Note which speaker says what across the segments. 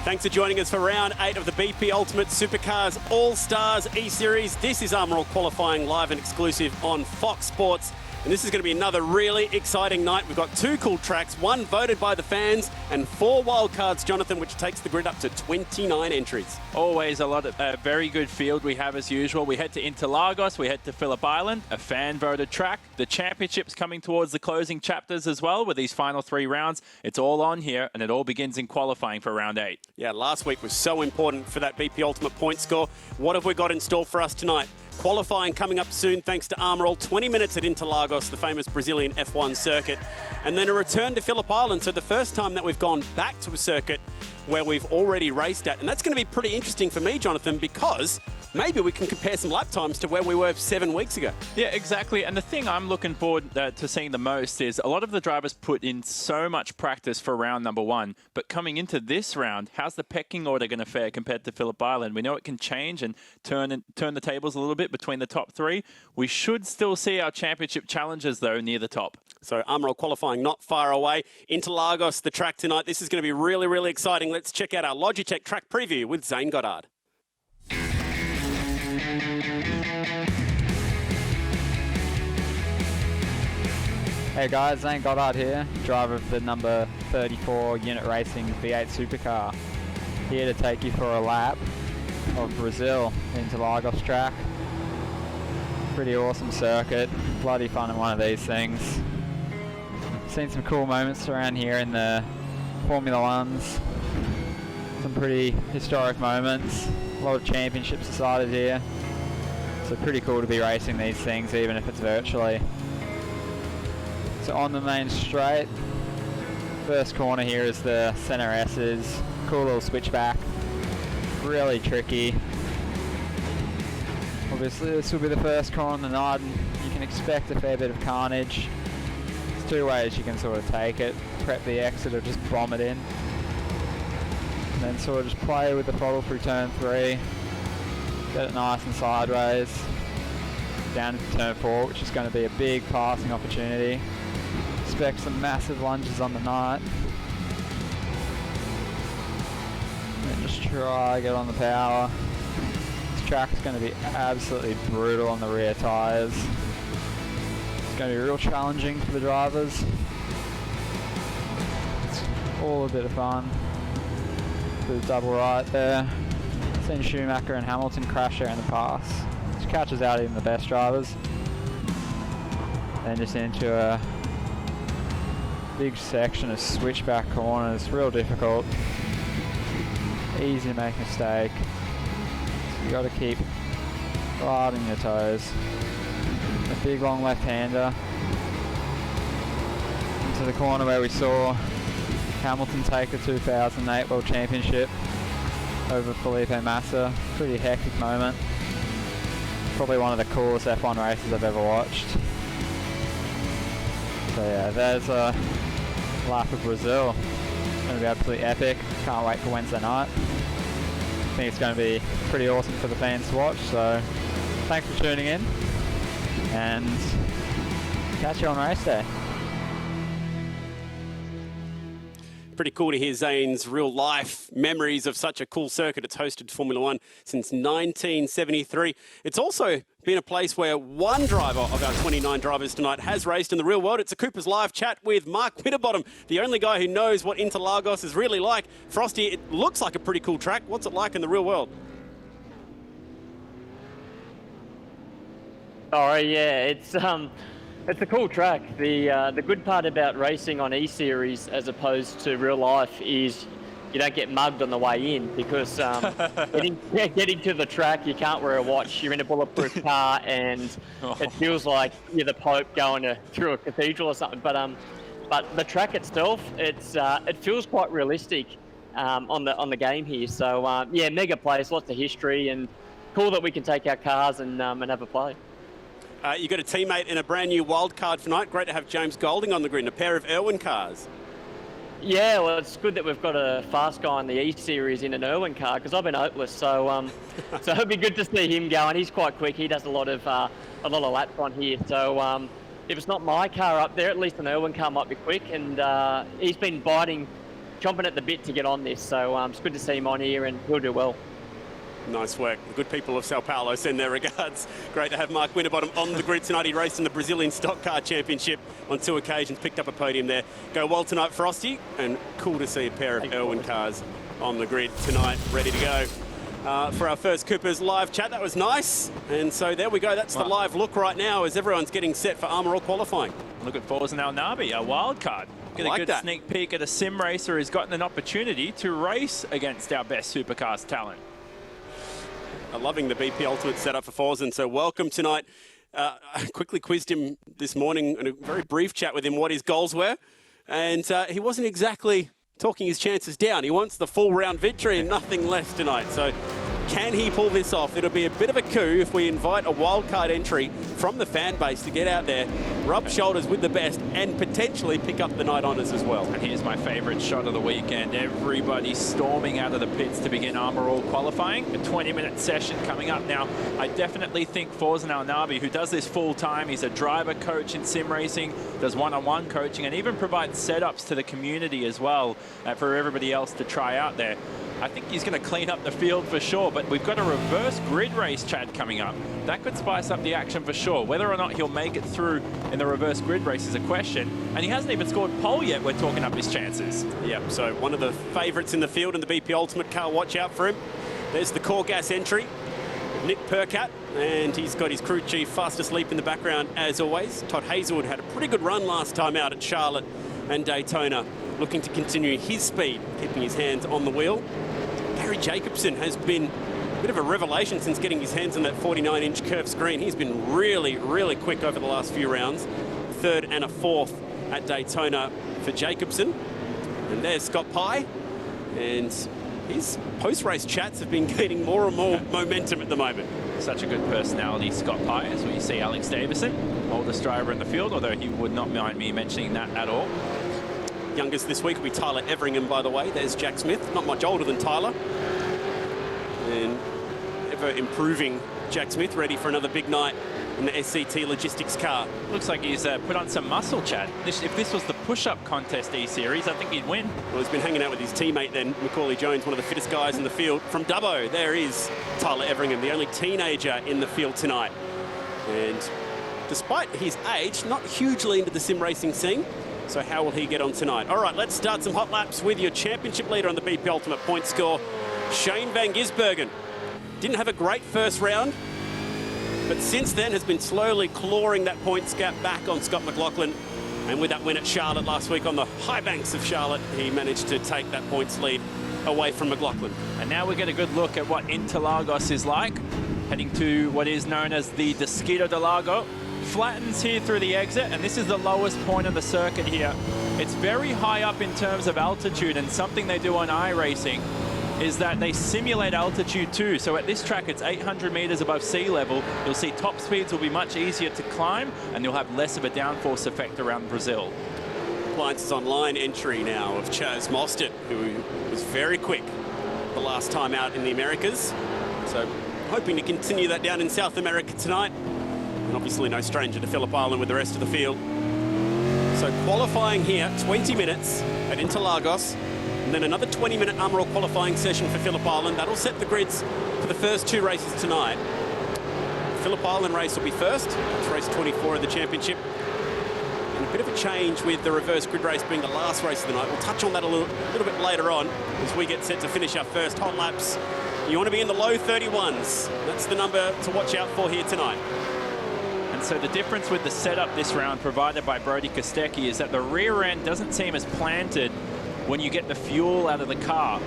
Speaker 1: Thanks for joining us for round 8 of the BP Ultimate Supercars All-Stars E-Series. This is Armor All qualifying live and exclusive on Fox Sports. And this is going to be another really exciting night. We've got 2 cool tracks, 1 voted by the fans and 4 wildcards, Jonathan, which takes the grid up to 29 entries.
Speaker 2: Always a very good field we have as usual. We head to Interlagos, we head to Phillip Island, a fan-voted track. The championship's coming towards the closing chapters as well with these final 3 rounds. It's all on here, and it all begins in qualifying for round 8.
Speaker 1: Yeah, last week was so important for that BP Ultimate point score. What have we got in store for us tonight? Qualifying coming up soon thanks to Armor All, 20 minutes at Interlagos, the famous Brazilian F1 circuit. And then a return to Phillip Island, so the first time that we've gone back to a circuit where we've already raced at. And that's going to be pretty interesting for me, Jonathan, because maybe we can compare some lap times to where we were 7 weeks ago.
Speaker 2: Yeah, exactly. And the thing I'm looking forward to seeing the most is a lot of the drivers put in so much practice for round number 1. But coming into this round, how's the pecking order going to fare compared to Phillip Island? We know it can change and turn the tables a little bit between the top 3. We should still see our championship challengers, though, near the top.
Speaker 1: So Armor All qualifying not far away. Interlagos, the track tonight. This is going to be really, really exciting. Let's check out our Logitech track preview with Zane Goddard.
Speaker 3: Hey guys, Zane Goddard here, driver of the number 34 Unit Racing V8 Supercar. Here to take you for a lap of Brazil, Interlagos track. Pretty awesome circuit, bloody fun in one of these things. Seen some cool moments around here in the Formula Ones. Some pretty historic moments. A lot of championships decided here. So pretty cool to be racing these things, even if it's virtually. So on the main straight, first corner here is the Center S's. Cool little switchback. Really tricky. Obviously this will be the first corner on the night and you can expect a fair bit of carnage. There's 2 ways you can sort of take it. Prep the exit or just bomb it in. And then sort of just play with the throttle through turn 3. Get it nice and sideways. Down into turn 4, which is going to be a big passing opportunity. Expect some massive lunges on the night. And then just try get on the power. This track is going to be absolutely brutal on the rear tyres. It's going to be real challenging for the drivers. It's all a bit of fun. Bit of double right there. Seen Schumacher and Hamilton crash there in the past. Which catches out even the best drivers. Then just into a big section of switchback corners, real difficult. Easy to make a mistake. So you got to keep guarding your toes. A big long left-hander into the corner where we saw Hamilton take the 2008 World Championship over Felipe Massa. Pretty hectic moment. Probably one of the coolest F1 races I've ever watched. So yeah, there's a lap of Brazil. It's going to be absolutely epic. Can't wait for Wednesday night. I think it's going to be pretty awesome for the fans to watch. So thanks for tuning in and catch you on race day.
Speaker 1: Pretty cool to hear Zane's real life memories of such a cool circuit. It's hosted Formula One since 1973. It's also been a place where one driver of our 29 drivers tonight has raced in the real world. It's a Cooper's Live chat with Mark Winterbottom, the only guy who knows what Interlagos is really like. Frosty, it looks like a pretty cool track. What's it like in the real world?
Speaker 4: Oh yeah, it's a cool track. The good part about racing on E-Series as opposed to real life is you don't get mugged on the way in because getting to the track, you can't wear a watch. You're in a bulletproof car and it feels like you're the Pope going through a cathedral or something. But the track itself, it feels quite realistic on the game here. So yeah, mega place, lots of history, and cool that we can take our cars and have a play.
Speaker 1: You got a teammate in a brand new wildcard for night. Great to have James Golding on the grid, a pair of Irwin cars.
Speaker 4: Yeah, well, it's good that we've got a fast guy in the E-Series in an Irwin car because I've been hopeless. So, so it'll be good to see him going. He's quite quick. He does a lot of laps on here. So, if it's not my car up there, at least an Irwin car might be quick. And he's been biting chomping at the bit to get on this. So it's good to see him on here, and he'll do well.
Speaker 1: Nice work. The good people of Sao Paulo send their regards. Great to have Mark Winterbottom on the grid tonight. He raced in the Brazilian Stock Car Championship on 2 occasions, picked up a podium there. Go well tonight, Frosty, and cool to see a pair of Irwin cars on the grid tonight, ready to go. For our first Coopers live chat, that was nice. And so there we go. That's the live look right now as everyone's getting set for Armour All qualifying.
Speaker 2: Look at Forza Al Nabi, a wild card. Get a good sneak peek at a sim racer who's gotten an opportunity to race against our best supercars talent.
Speaker 1: I'm loving the BP Ultimate setup for Forza, so welcome tonight. I quickly quizzed him this morning in a very brief chat with him what his goals were, and he wasn't exactly talking his chances down. He wants the full round victory and nothing less tonight. So can he pull this off? It'll be a bit of a coup if we invite a wildcard entry from the fan base to get out there, rub shoulders with the best, and potentially pick up the night honours as well.
Speaker 2: And here's my favourite shot of the weekend. Everybody storming out of the pits to begin Armour All qualifying. A 20-minute session coming up now. I definitely think Forza Al Nabi, who does this full time, he's a driver coach in sim racing, does one-on-one coaching, and even provides setups to the community as well for everybody else to try out there. I think he's going to clean up the field for sure, but we've got a reverse grid race, Chad, coming up. That could spice up the action for sure. Whether or not he'll make it through in the reverse grid race is a question, and he hasn't even scored pole yet. We're talking up his chances.
Speaker 1: Yep, so one of the favourites in the field in the BP Ultimate car. Watch out for him. There's the Core Gas entry, Nick Percat, and he's got his crew chief fast asleep in the background as always. Todd Hazelwood had a pretty good run last time out at Charlotte and Daytona, looking to continue his speed, keeping his hands on the wheel. Gary Jacobson has been a bit of a revelation since getting his hands on that 49-inch curved screen. He's been really, really quick over the last few rounds. 3rd and a 4th at Daytona for Jacobson. And there's Scott Pye. And his post-race chats have been gaining more and more momentum at the moment.
Speaker 2: Such a good personality, Scott Pye, as we see Alex Davison, oldest driver in the field, although he would not mind me mentioning that at all.
Speaker 1: Youngest this week will be Tyler Everingham, by the way. There's Jack Smith, not much older than Tyler. And ever improving Jack Smith, ready for another big night in the SCT Logistics car.
Speaker 2: Looks like he's put on some muscle, Chad. If this was the push-up contest E-Series, I think he'd win.
Speaker 1: Well, he's been hanging out with his teammate then, Macaulay Jones, one of the fittest guys in the field. From Dubbo, there is Tyler Everingham, the only teenager in the field tonight. And despite his age, not hugely into the sim racing scene. So how will he get on tonight? All right, let's start some hot laps with your championship leader on the BP Ultimate point score, Shane Van Gisbergen. Didn't have a great first round, but since then has been slowly clawing that points gap back on Scott McLaughlin. And with that win at Charlotte last week on the high banks of Charlotte, he managed to take that points lead away from McLaughlin.
Speaker 2: And now we get a good look at what Interlagos is like, heading to what is known as the Desquito de Lago. Flattens here through the exit, and this is the lowest point on the circuit here. It's very high up in terms of altitude, and something they do on iRacing is that they simulate altitude too. So at this track, it's 800 meters above sea level. You'll see top speeds will be much easier to climb, and you'll have less of a downforce effect around Brazil.
Speaker 1: Appliances Online entry now of Chaz Mostert, who was very quick the last time out in the Americas. So hoping to continue that down in South America tonight. And obviously no stranger to Phillip Island with the rest of the field. So qualifying here, 20 minutes at Interlagos, and then another 20-minute Armour All qualifying session for Phillip Island. That'll set the grids for the first 2 races tonight. Phillip Island race will be first. It's race 24 of the championship. And a bit of a change with the reverse grid race being the last race of the night. We'll touch on that a little bit later on as we get set to finish our first hot laps. You want to be in the low 31s. That's the number to watch out for here tonight.
Speaker 2: And so the difference with the setup this round provided by Brody Kostecki is that the rear end doesn't seem as planted when you get the fuel out of the car.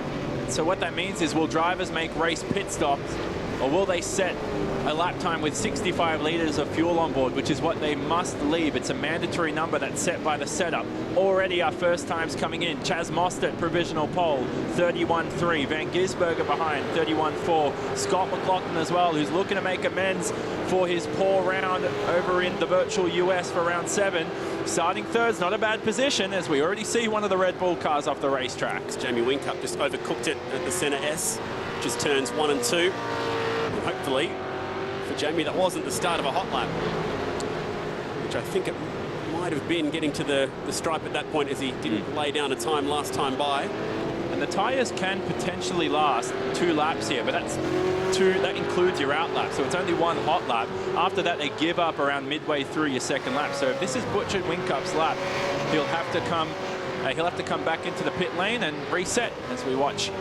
Speaker 2: So what that means is, will drivers make race pit stops, or will they set a lap time with 65 litres of fuel on board, which is what they must leave. It's a mandatory number that's set by the setup. Already our first times coming in. Chaz Mostert, provisional pole, 31.3. Van Gisbergen behind, 31.4. Scott McLaughlin as well, who's looking to make amends for his poor round over in the virtual US for round 7. Starting third's not a bad position, as we already see one of the Red Bull cars off the racetrack.
Speaker 1: Jamie Whincup just overcooked it at the centre S, just turns 1 and 2. And hopefully, for Jamie, that wasn't the start of a hot lap, which I think it might might have been getting to the stripe at that point as he didn't lay down a time last time by.
Speaker 2: And the tyres can potentially last 2 laps here, but that includes your out lap, so it's only 1 hot lap. After that, they give up around midway through your second lap. So if this is Butcher Whincup's lap, he'll have to come back into the pit lane and reset as we watch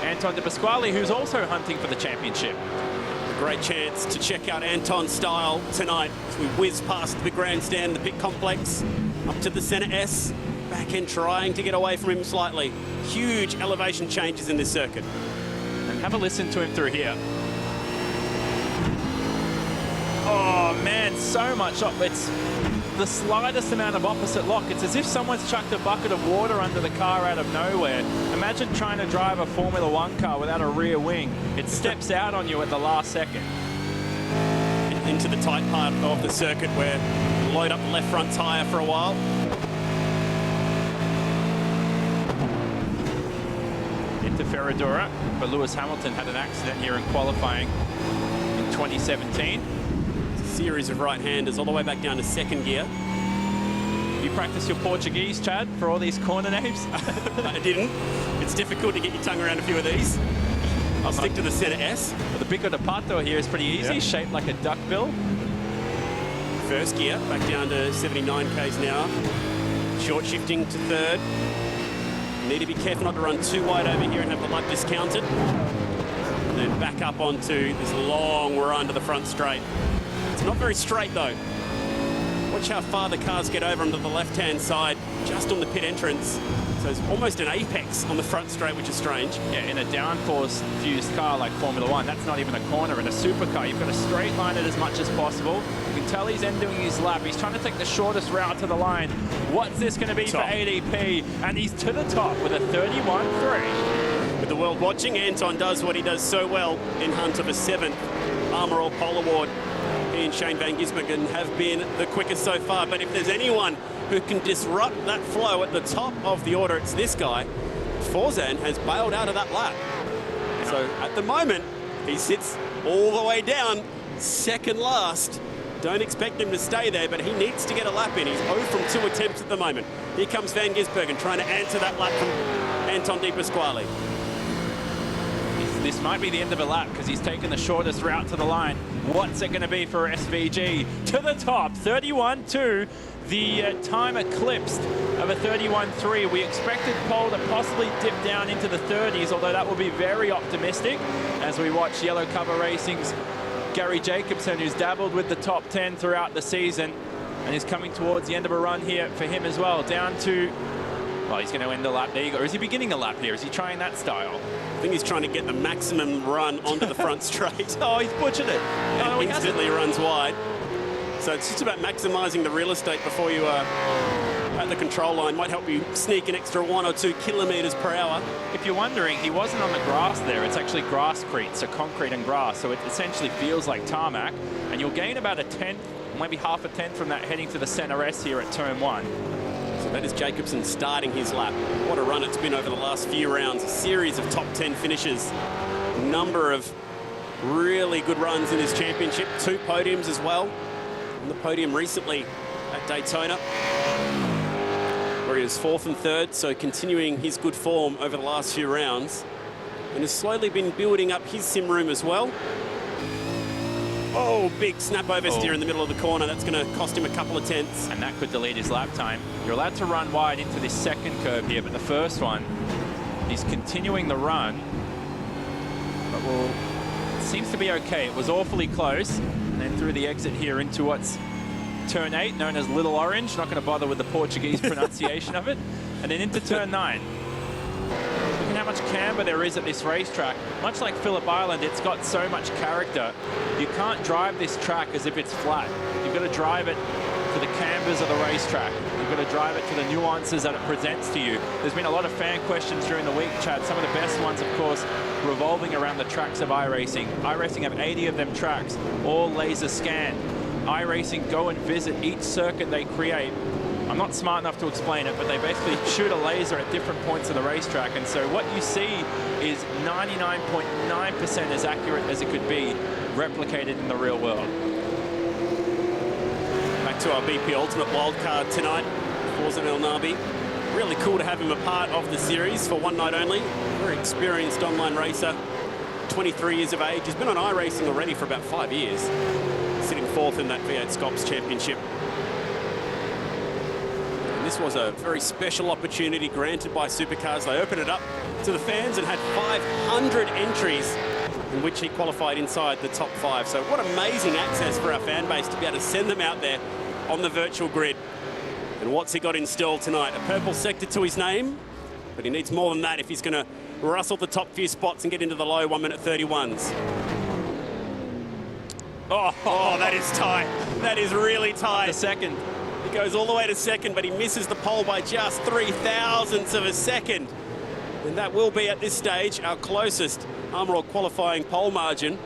Speaker 2: Anton De Pasquale, who's also hunting for the championship.
Speaker 1: A great chance to check out Anton's style tonight as we whiz past the grandstand, the pit complex, up to the centre S. Back end trying to get away from him slightly. Huge elevation changes in this circuit.
Speaker 2: And have a listen to him through here. Oh man, so much up. It's the slightest amount of opposite lock. It's as if someone's chucked a bucket of water under the car out of nowhere. Imagine trying to drive a Formula One car without a rear wing. It steps out on you at the last second.
Speaker 1: Into the tight part of the circuit where you load up the left front tyre for a while.
Speaker 2: Into Ferradura, but Lewis Hamilton had an accident here in qualifying in 2017.
Speaker 1: Series of right-handers all the way back down to second gear.
Speaker 2: You practice your Portuguese, Chad, for all these corner names?
Speaker 1: I didn't. It's difficult to get your tongue around a few of these. I'll stick to the centre S.
Speaker 2: Well, the Bico de Pato here is pretty easy, shaped like a duckbill.
Speaker 1: First gear, back down to 79 k's an hour. Short shifting to third. Need to be careful not to run too wide over here and have the lap discounted. And then back up onto this long run to the front straight. It's not very straight though. Watch how far the cars get over onto the left-hand side, just on the pit entrance. So it's almost an apex on the front straight, which is strange.
Speaker 2: Yeah, in a downforce fused car like Formula One, that's not even a corner. In a supercar, you've got to straight line it as much as possible. You can tell he's ending his lap. He's trying to take the shortest route to the line. What's this going to be for ADP? And he's to the top with a 31.3.
Speaker 1: With the world watching, Anton does what he does so well in hunt of a 7th Armour All Pole Award. He and Shane Van Gisbergen have been the quickest so far, but if there's anyone who can disrupt that flow at the top of the order, it's this guy. Forzan has bailed out of that lap. So at the moment, he sits all the way down, second last. Don't expect him to stay there, but he needs to get a lap in. He's 0 from 2 attempts at the moment. Here comes Van Gisbergen trying to answer that lap from Anton De Pasquale.
Speaker 2: This might be the end of a lap because he's taken the shortest route to the line. What's it going to be for SVG? To the top, 31.2. The time eclipsed of a 31.3. We expected pole to possibly dip down into the 30s, although that will be very optimistic as we watch Yellow Cover Racing's Gary Jacobson, who's dabbled with the top 10 throughout the season and is coming towards the end of a run here for him as well. Down to, well, he's going to end the lap. There you go. Or is he beginning a lap here? Is he trying that style?
Speaker 1: I think he's trying to get the maximum run onto the front straight.
Speaker 2: Oh, he's butchered it.
Speaker 1: And instantly runs wide. So it's just about maximising the real estate before you are at the control line. Might help you sneak an extra 1 or 2 kilometres per hour.
Speaker 2: If you're wondering, he wasn't on the grass there. It's actually grasscrete, so concrete and grass. So it essentially feels like tarmac. And you'll gain about a 10th, maybe half a 10th from that heading to the centre S here at turn 1.
Speaker 1: So that is Jacobson starting his lap. What a run it's been over the last few rounds. A series of top 10 finishes. A number of really good runs in this championship. 2 podiums as well. On the podium recently at Daytona, where he was 4th and 3rd, so continuing his good form over the last few rounds. And has slowly been building up his sim room as well. Oh, big snap oversteer in the middle of the corner. That's going to cost him a couple of tenths.
Speaker 2: And that could delete his lap time. You're allowed to run wide into this second curve here, but the first one, he's continuing the run. But it seems to be okay. It was awfully close. And then through the exit here into what's turn 8, known as Little Orange. Not going to bother with the Portuguese pronunciation of it. And then into turn 9. Look at how much camber there is at this racetrack. Much like Phillip Island, it's got so much character. You can't drive this track as if it's flat. You've got to drive it to the cambers of the racetrack. You've got to drive it to the nuances that it presents to you. There's been a lot of fan questions during the week, Chad. Some of the best ones, of course, revolving around the tracks of iRacing. iRacing have 80 of them tracks, all laser scanned. iRacing go and visit each circuit they create. I'm not smart enough to explain it, but they basically shoot a laser at different points of the racetrack. And so what you see is 99.9% as accurate as it could be replicated in the real world. Back
Speaker 1: back to our BP Ultimate wildcard tonight. Forza Elnabi. Really cool to have him a part of the series for one night only. Very experienced online racer, 23 years of age. He's been on iRacing already for about 5 years, sitting fourth in that V8 Scops Championship. And this was a very special opportunity granted by Supercars. They opened it up to the fans and had 500 entries in which he qualified inside the top 5. So what amazing access for our fan base to be able to send them out there on the virtual grid. And what's he got installed tonight? A purple sector to his name, but he needs more than that if he's going to rustle the top few spots and get into the low 1 minute 31s. Oh, that is tight. That is really tight.
Speaker 2: The second.
Speaker 1: He goes all the way to second, but he misses the pole by just 0.003 of a second. And that will be, at this stage, our closest Armor All qualifying pole margin.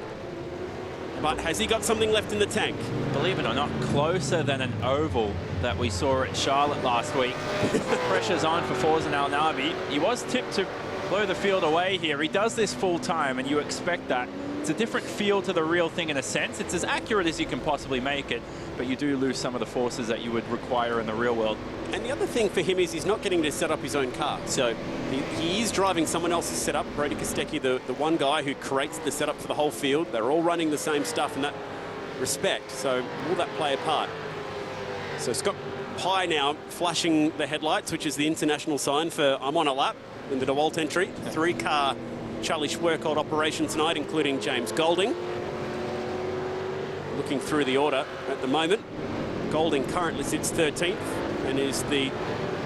Speaker 1: But has he got something left in the tank?
Speaker 2: Believe it or not, closer than an oval that we saw at Charlotte last week. Pressure's on for Forza Elnabi. He was tipped to blow the field away here. He does this full time, and you expect that. It's a different feel to the real thing in a sense. It's as accurate as you can possibly make it, but you do lose some of the forces that you would require in the real world.
Speaker 1: And the other thing for him is he's not getting to set up his own car. So he is driving someone else's setup. Brody Kostecki, the one guy who creates the setup for the whole field. They're all running the same stuff in that respect. So will that play a part? So Scott Pye now flashing the headlights, which is the international sign for I'm on a lap in the DeWalt entry. 3-car Charlie Schwerkold operation tonight, including James Golding. Looking through the order at the moment, Golding currently sits 13th and is the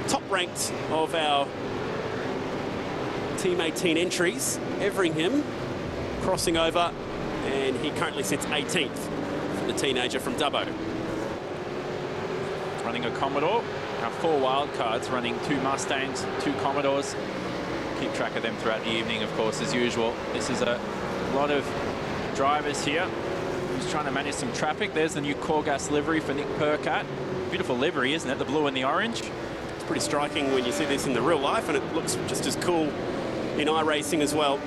Speaker 1: top ranked of our Team 18 entries. Everingham crossing over, and he currently sits 18th for the teenager from Dubbo.
Speaker 2: Running a Commodore. Our 4 wildcards running 2 Mustangs, 2 Commodores. Keep track of them throughout the evening, of course, as usual. This is a lot of drivers here who's trying to manage some traffic. There's the new Corgas livery for Nick Percat. Beautiful livery, isn't it? The blue and the orange.
Speaker 1: It's pretty striking when you see this in the real life, and it looks just as cool in iRacing as well.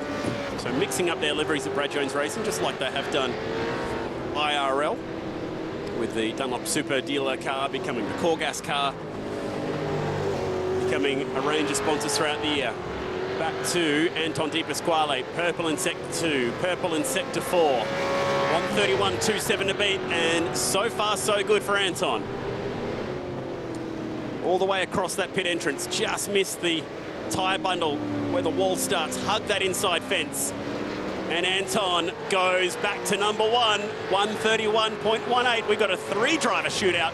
Speaker 1: So mixing up their liveries at Brad Jones Racing, just like they have done IRL, with the Dunlop Super Dealer car becoming the Corgas car, becoming a range of sponsors throughout the year. Back to Anton De Pasquale, purple in Sector 2, purple in Sector 4. 131.27 to beat, and so far so good for Anton. All the way across that pit entrance, just missed the tyre bundle where the wall starts, hug that inside fence. And Anton goes back to number 1, 131.18. We've got a 3-driver shootout,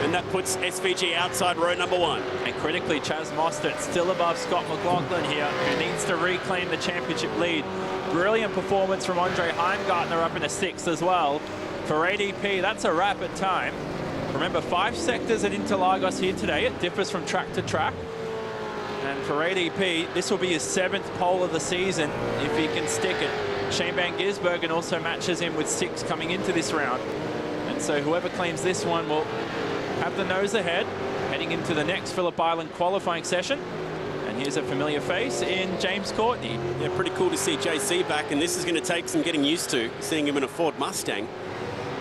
Speaker 1: and that puts SVG outside row number 1.
Speaker 2: And critically, Chaz Mostert still above Scott McLaughlin here, who needs to reclaim the championship lead. Brilliant performance from Andre Heimgartner up in a 6th as well. For ADP, that's a rapid time. Remember, 5 sectors at Interlagos here today. It differs from track to track. And for ADP, this will be his 7th pole of the season if he can stick it. Shane Van Gisbergen also matches him with 6 coming into this round. And so whoever claims this one will have the nose ahead, heading into the next Phillip Island qualifying session. And here's a familiar face in James Courtney.
Speaker 1: Yeah, pretty cool to see JC back, and this is going to take some getting used to, seeing him in a Ford Mustang.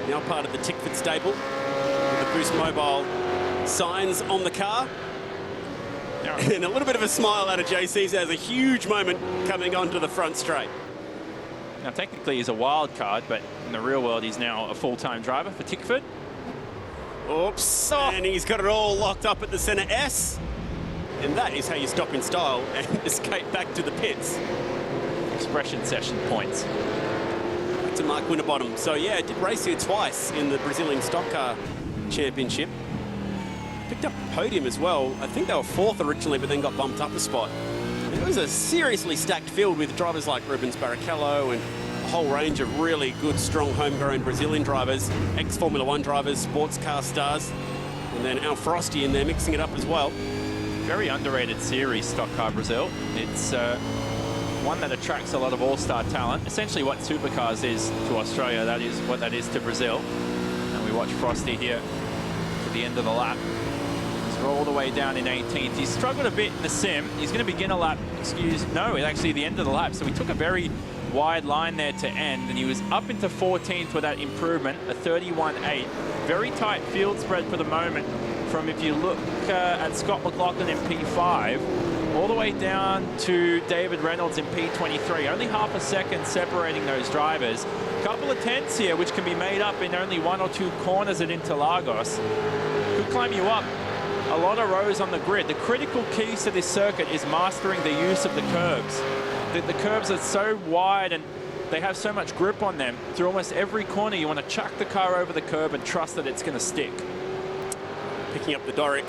Speaker 1: Now part of the Tickford stable, with the Boost Mobile signs on the car. And a little bit of a smile out of JC's as a huge moment coming onto the front straight.
Speaker 2: Now, technically, he's a wild card, but in the real world, he's now a full-time driver for Tickford.
Speaker 1: Oops, and he's got it all locked up at the center S. And that is how you stop in style and escape back to the pits.
Speaker 2: Expression session points.
Speaker 1: Back to Mark Winterbottom. So, yeah, did race here twice in the Brazilian Stock Car Championship. Picked up a podium as well. I think they were 4th originally, but then got bumped up a spot. And it was a seriously stacked field with drivers like Rubens Barrichello and a whole range of really good, strong, homegrown Brazilian drivers, ex-Formula 1 drivers, sports car stars, and then Al Frosty in there mixing it up as well.
Speaker 2: Very underrated series, Stock Car Brazil. It's one that attracts a lot of all-star talent. Essentially what Supercars is to Australia, that is what that is to Brazil. And we watch Frosty here to the end of the lap. All the way down in 18th. He's struggled a bit in the sim. He's going to begin a lap, actually the end of the lap. So we took a very wide line there to end, and he was up into 14th with that improvement, a 31.8. Very tight field spread for the moment from, if you look at Scott McLaughlin in P5, all the way down to David Reynolds in P23. Only half a second separating those drivers. Couple of tenths here, which can be made up in only 1 or 2 corners at Interlagos. Could climb you up a lot of rows on the grid. The critical keys to this circuit is mastering the use of the curbs. The curbs are so wide and they have so much grip on them. Through almost every corner, you want to chuck the car over the curb and trust that it's going to stick.
Speaker 1: Picking up the Doric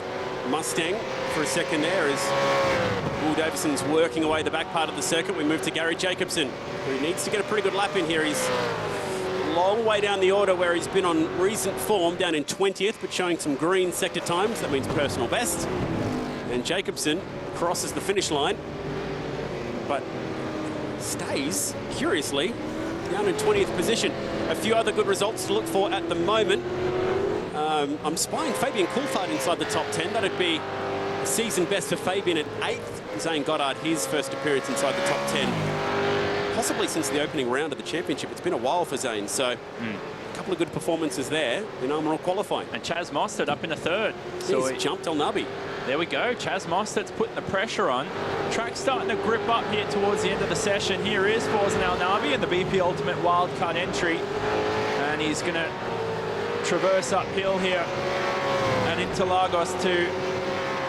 Speaker 1: Mustang for a second there as Will Davison's working away the back part of the circuit. We move to Gary Jacobson, who needs to get a pretty good lap in here. He's a long way down the order where he's been on recent form, down in 20th, but showing some green sector times. That means personal best. And Jacobson crosses the finish line, but stays, curiously, down in 20th position. A few other good results to look for at the moment. I'm spying Fabian Coulthard inside the top 10. That'd be a season best for Fabian at 8th. Zane Goddard, his first appearance inside the top 10. Possibly since the opening round of the championship. It's been a while for Zane, so a couple of good performances there in Armor All qualifying.
Speaker 2: And Chaz Mostert up in a 3rd.
Speaker 1: So he jumped El Nabi.
Speaker 2: There we go. Chaz Mostert's putting the pressure on. Track's starting to grip up here towards the end of the session. Here is Forza El Nabi in the BP Ultimate wildcard entry. And he's going to traverse uphill here and Interlagos to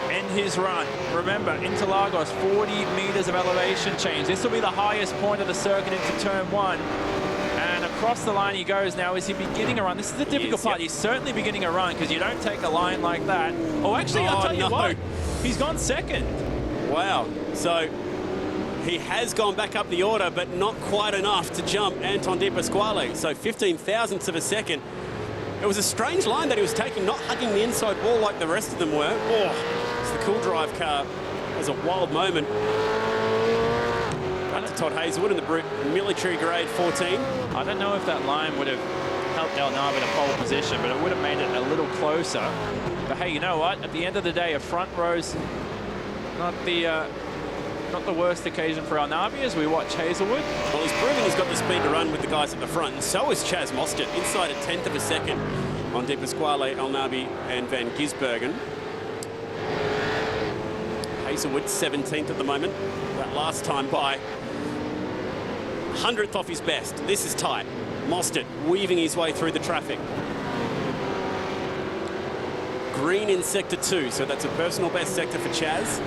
Speaker 2: end his run. Remember, Interlagos, 40 meters of elevation change. This will be the highest point of the circuit into turn 1. And across the line he goes now. Is he beginning a run? This is the difficult part. He's certainly beginning a run because you don't take a line like that. Oh, actually, I'll tell you what. He's gone 2nd.
Speaker 1: Wow. So he has gone back up the order, but not quite enough to jump Anton De Pasquale. So 15 thousandths of a second. It was a strange line that he was taking, not hugging the inside wall like the rest of them were. Oh, it's the Cool Drive car. It was a wild moment. Back to Todd Hazelwood in the Brute military grade 14.
Speaker 2: I don't know if that line would have helped El Nabi in a pole position, but it would have made it a little closer. But hey, you know what? At the end of the day, a front row's not the worst occasion for El Nabi as we watch Hazelwood.
Speaker 1: Well, he's proven he's got the speed to run with the guys at the front, and so is Chaz Mostert, inside a 10th of a second on De Pasquale, El Nabi and Van Gisbergen. Hazelwood 17th at the moment. That last time by 100th off his best. This is tight. Mostert weaving his way through the traffic. Green in sector 2, so that's a personal best sector for Chaz.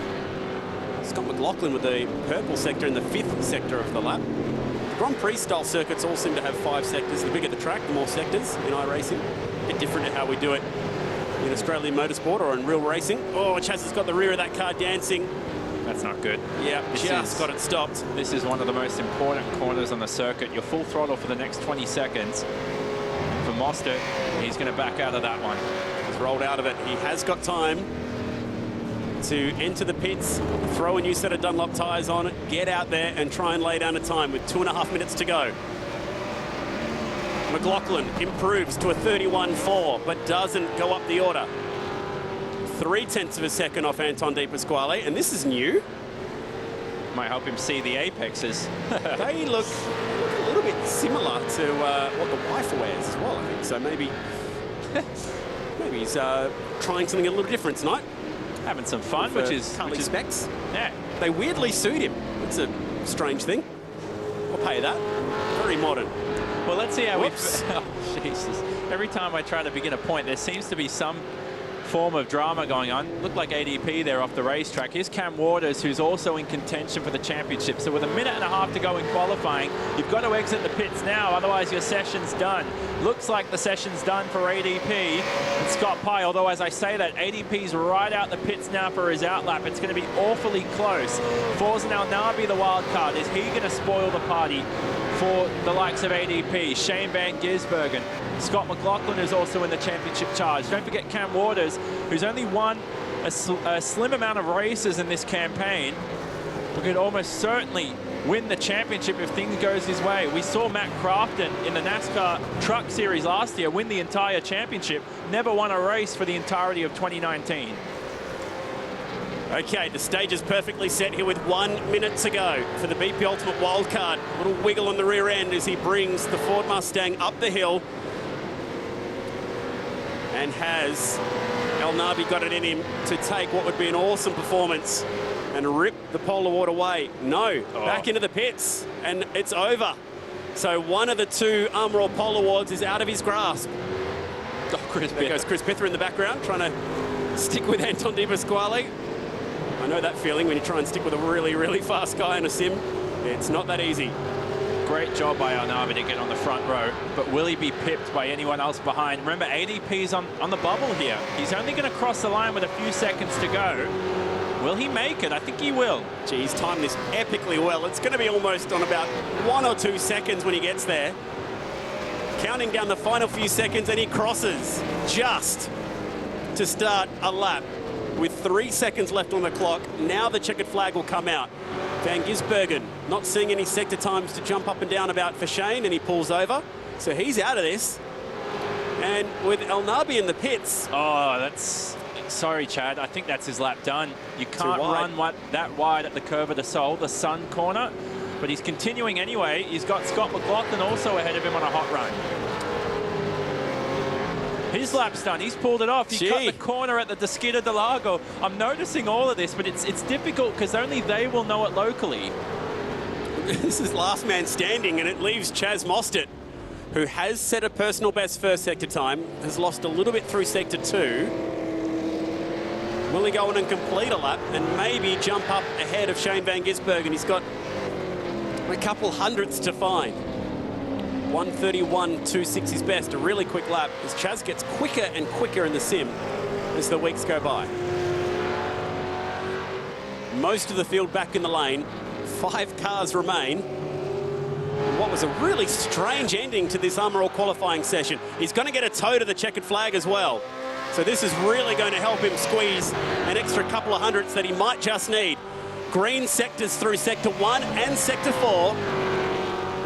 Speaker 1: Scott McLaughlin with the purple sector in the 5th sector of the lap. The Grand Prix style circuits all seem to have 5 sectors. The bigger the track, the more sectors in iRacing. A bit different to how we do it in Australian motorsport or in real racing. Oh, Chaz has got the rear of that car dancing.
Speaker 2: That's not good.
Speaker 1: Yeah, just got it stopped.
Speaker 2: This is one of the most important corners on the circuit. You're full throttle for the next 20 seconds. For Mostert, he's going to back out of that one.
Speaker 1: He's rolled out of it. He has got time to enter the pits, throw a new set of Dunlop tyres on, get out there and try and lay down a time with 2.5 minutes to go. McLaughlin improves to a 31.4, but doesn't go up the order. 0.3 of a second off Anton De Pasquale, and this is new.
Speaker 2: Might help him see the apexes.
Speaker 1: They look a little bit similar to what the wife wears as well, I think. So maybe he's trying something a little different tonight.
Speaker 2: Having some fun, which is
Speaker 1: specs.
Speaker 2: Yeah,
Speaker 1: they weirdly suit him. It's a strange thing. I'll pay that. Very modern.
Speaker 2: Well, let's see how
Speaker 1: Whoops.
Speaker 2: we... Oh, Jesus. Every time I try to begin a point, there seems to be some form of drama going on. Looked like ADP there off the racetrack. Here's Cam Waters, who's also in contention for the championship. So with 1.5 minutes to go in qualifying, you've got to exit the pits now, otherwise your session's done. Looks like the session's done for ADP and Scott Pye, although as I say that, ADP's right out the pits now for his outlap. It's going to be awfully close. Forza El Nabi, the wild card. Is he going to spoil the party for the likes of ADP? Shane Van Gisbergen. Scott McLaughlin is also in the championship charge. Don't forget Cam Waters, who's only won a slim amount of races in this campaign, who could almost certainly win the championship if things goes his way. We saw Matt Crafton in the NASCAR Truck Series last year win the entire championship, never won a race for the entirety of 2019.
Speaker 1: Okay, the stage is perfectly set here with 1 minute to go for the BP Ultimate Wildcard. A little wiggle on the rear end as he brings the Ford Mustang up the hill. And has Elnaby got it in him to take what would be an awesome performance and rip the Polar Award away? No, back into the pits, and it's over. So one of the two Armour All Polar Awards is out of his grasp. There goes Chris Pither in the background, trying to stick with Anton De Pasquale. I know that feeling when you try and stick with a really, really fast guy in a sim. It's not that easy.
Speaker 2: Great job by Elnaby to get on the front row, but will he be pipped by anyone else behind? Remember, ADP's on the bubble here. He's only going to cross the line with a few seconds to go. Will he make it? I think he will.
Speaker 1: Gee, he's timed this epically well. It's going to be almost on about 1 or 2 seconds when he gets there. Counting down the final few seconds, and he crosses just to start a lap. With 3 seconds left on the clock, now the checkered flag will come out. Van Gisbergen not seeing any sector times to jump up and down about for Shane, and he pulls over. So he's out of this. And with Elnaby in the pits.
Speaker 2: Oh, that's... Sorry, Chad. I think that's his lap done. You can't run that wide at the curve of the Sol, the Sun corner. But he's continuing anyway. He's got Scott McLaughlin also ahead of him on a hot run. His lap's done. He's pulled it off. He cut the corner at the Desquita del Lago. I'm noticing all of this, but it's difficult because only they will know it locally.
Speaker 1: This is last man standing, and it leaves Chaz Mostert, who has set a personal best first sector time, has lost a little bit through sector 2. Will he go on and complete a lap and maybe jump up ahead of Shane Van Gisbergen? He's got a couple hundredths to find. 1:31.26 is best, a really quick lap as Chaz gets quicker and quicker in the sim as the weeks go by. Most of the field back in the lane, 5 cars remain. What was a really strange ending to this Armour All qualifying session. He's going to get a toe to the checkered flag as well. So this is really going to help him squeeze an extra couple of hundredths that he might just need. Green sectors through sector 1 and sector 4.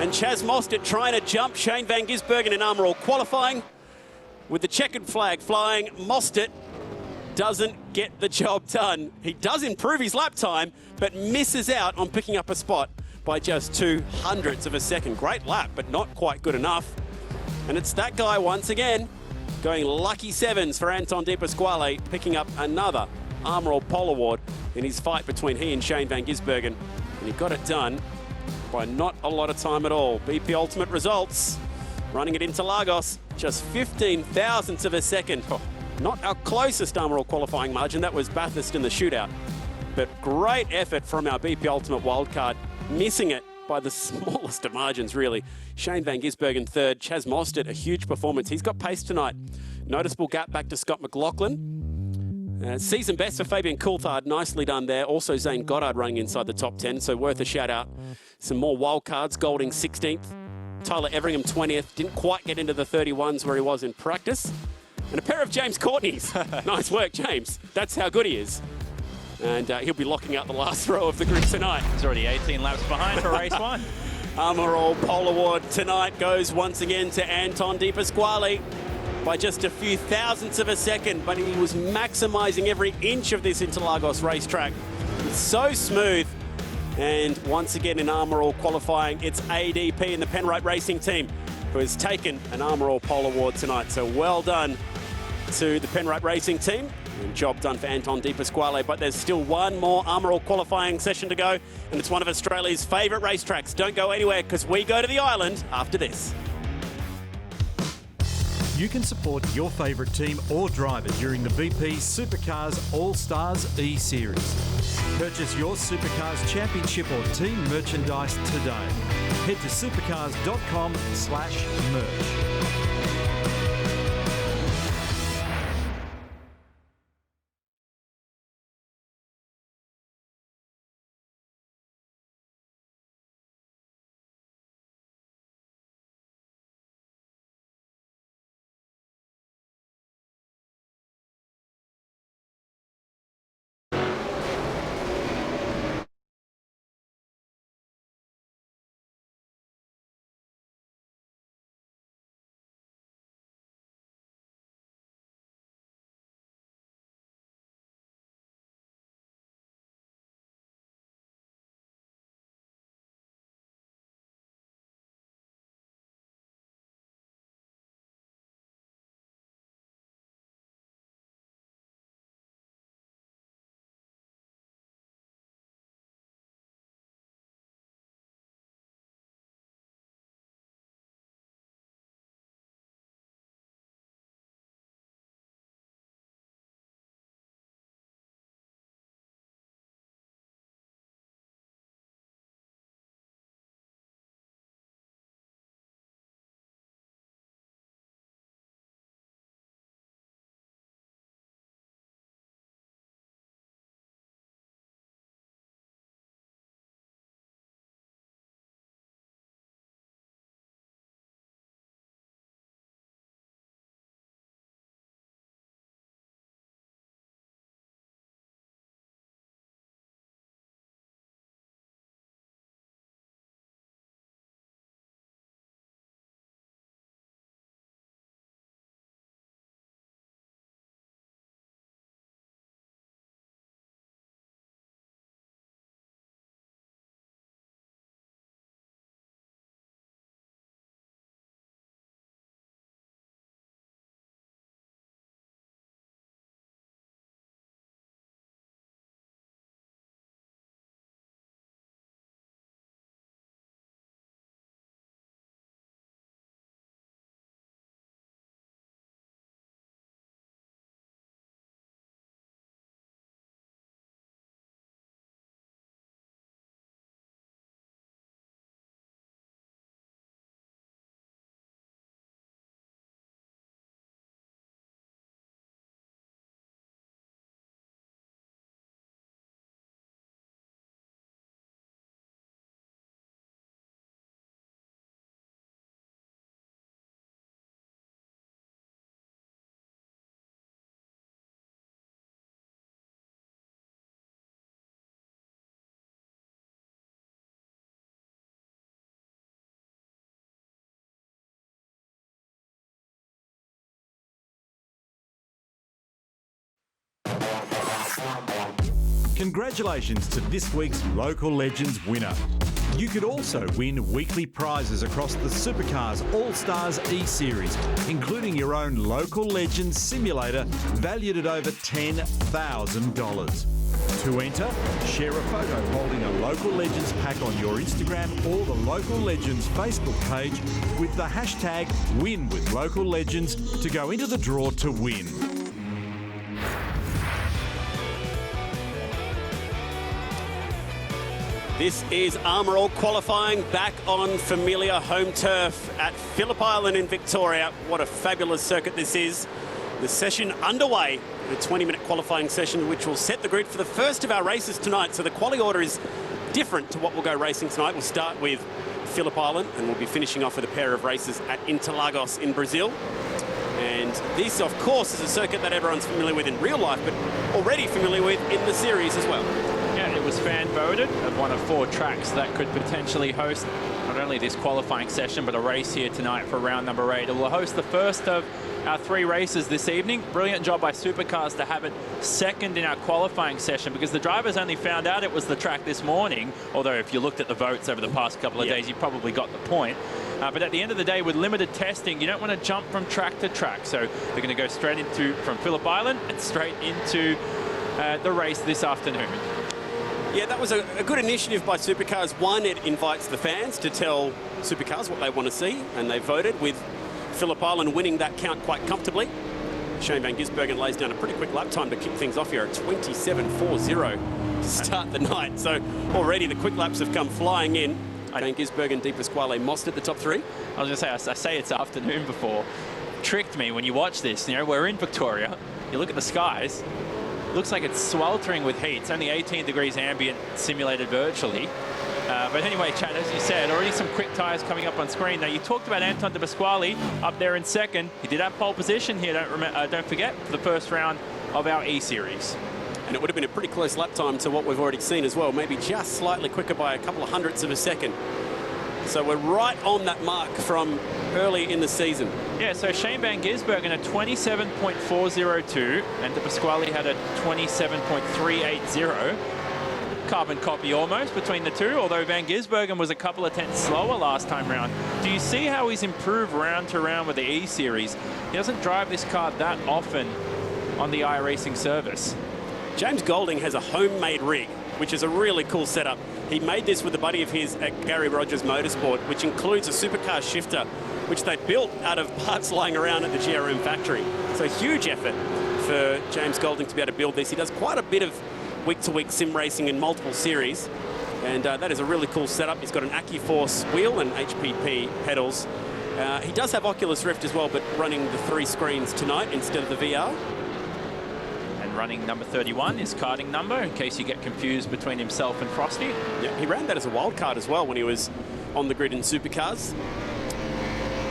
Speaker 1: And Chaz Mostert trying to jump Shane Van Gisbergen in Armour All qualifying. With the checkered flag flying, Mostert doesn't get the job done. He does improve his lap time, but misses out on picking up a spot by just 0.02 of a second. Great lap, but not quite good enough. And it's that guy once again, going lucky sevens for Anton De Pasquale, picking up another Armour All Pole Award in his fight between he and Shane Van Gisbergen. And he got it done by not a lot of time at all. BP Ultimate results, running it into Lagos, just 15 thousandths of a second. Not our closest Armour All qualifying margin, that was Bathurst in the shootout. But great effort from our BP Ultimate wildcard, missing it by the smallest of margins, really. Shane Van Gisbergen third, Chaz Mostert, a huge performance. He's got pace tonight. Noticeable gap back to Scott McLaughlin. Season best for Fabian Coulthard, nicely done there. Also Zane Goddard running inside the top 10, so worth a shout out. Some more wildcards, Golding 16th, Tyler Everingham 20th. Didn't quite get into the 31s where he was in practice. And a pair of James Courtney's. Nice work, James. That's how good he is. And he'll be locking out the last row of the group tonight.
Speaker 2: He's already 18 laps behind for race 1.
Speaker 1: Armour All Pole Award tonight goes once again to Anton De Pasquale by just a few thousandths of a second, but he was maximising every inch of this Interlagos racetrack. It's so smooth. And once again in Armour All qualifying, it's ADP in the Penrite Racing team who has taken an Armour All Pole Award tonight. So well done to the Penrite Racing team. And job done for Anton De Pasquale, but there's still one more Armour All qualifying session to go, and it's one of Australia's favourite racetracks. Don't go anywhere, because we go to the island after this.
Speaker 5: You can support your favourite team or driver during the BP Supercars All-Stars E-Series. Purchase your Supercars Championship or team merchandise today. Head to supercars.com/merch. Congratulations to this week's Local Legends winner. You could also win weekly prizes across the Supercars All-Stars E-Series, including your own Local Legends simulator valued at over $10,000. To enter, share a photo holding a Local Legends pack on your Instagram or the Local Legends Facebook page with the hashtag #WinWithLocalLegends to go into the draw to win.
Speaker 1: This is Armour All qualifying back on familiar home turf at Phillip Island in Victoria. What a fabulous circuit this is. The session underway, a 20-minute qualifying session which will set the grid for the first of our races tonight. So the quali order is different to what we'll go racing tonight. We'll start with Phillip Island and we'll be finishing off with a pair of races at Interlagos in Brazil. And this, of course, is a circuit that everyone's familiar with in real life, but already familiar with in the series as well.
Speaker 2: Yeah, it was fan voted of one of 4 tracks that could potentially host not only this qualifying session, but a race here tonight for round number 8. It will host the first of our 3 races this evening. Brilliant job by Supercars to have it second in our qualifying session, because the drivers only found out it was the track this morning, although if you looked at the votes over the past couple of days, you probably got the point. But at the end of the day, with limited testing, you don't want to jump from track to track. So they're going to go straight from Phillip Island and straight into the race this afternoon.
Speaker 1: Yeah, that was a good initiative by Supercars. One, it invites the fans to tell Supercars what they want to see, and they voted, with Phillip Island winning that count quite comfortably. Shane Van Gisbergen lays down a pretty quick lap time to kick things off here at 27.40 to start the night. So already the quick laps have come flying in. Van Gisbergen, De Pasquale, Most at the top 3.
Speaker 2: I was going to say, I say it's afternoon before. Tricked me when you watch this. You know, we're in Victoria. You look at the skies. Looks like it's sweltering with heat. It's only 18 degrees ambient, simulated virtually. But anyway, Chad, as you said, already some quick tyres coming up on screen. Now, you talked about Anton De Pasquale up there in second. He did have pole position here, don't forget, for the first round of our E-Series.
Speaker 1: And it would have been a pretty close lap time to what we've already seen as well, maybe just slightly quicker by a couple of hundredths of a second. So we're right on that mark from early in the season.
Speaker 2: Yeah, so Shane Van Gisbergen at 27.402 and De Pasquale had a 27.380. Carbon copy almost between the two, although Van Gisbergen was a couple of tenths slower last time round. Do you see how he's improved round to round with the E-Series? He doesn't drive this car that often on the iRacing service.
Speaker 1: James Golding has a homemade rig, which is a really cool setup. He made this with a buddy of his at Gary Rogers Motorsport, which includes a supercar shifter, which they built out of parts lying around at the GRM factory. So huge effort for James Golding to be able to build this. He does quite a bit of week-to-week sim racing in multiple series, and that is a really cool setup. He's got an AccuForce wheel and HPP pedals. He does have Oculus Rift as well, but running the 3 screens tonight instead of the VR.
Speaker 2: Running number 31, his karting number, in case you get confused between himself and Frosty.
Speaker 1: Yeah, he ran that as a wild card as well when he was on the grid in Supercars.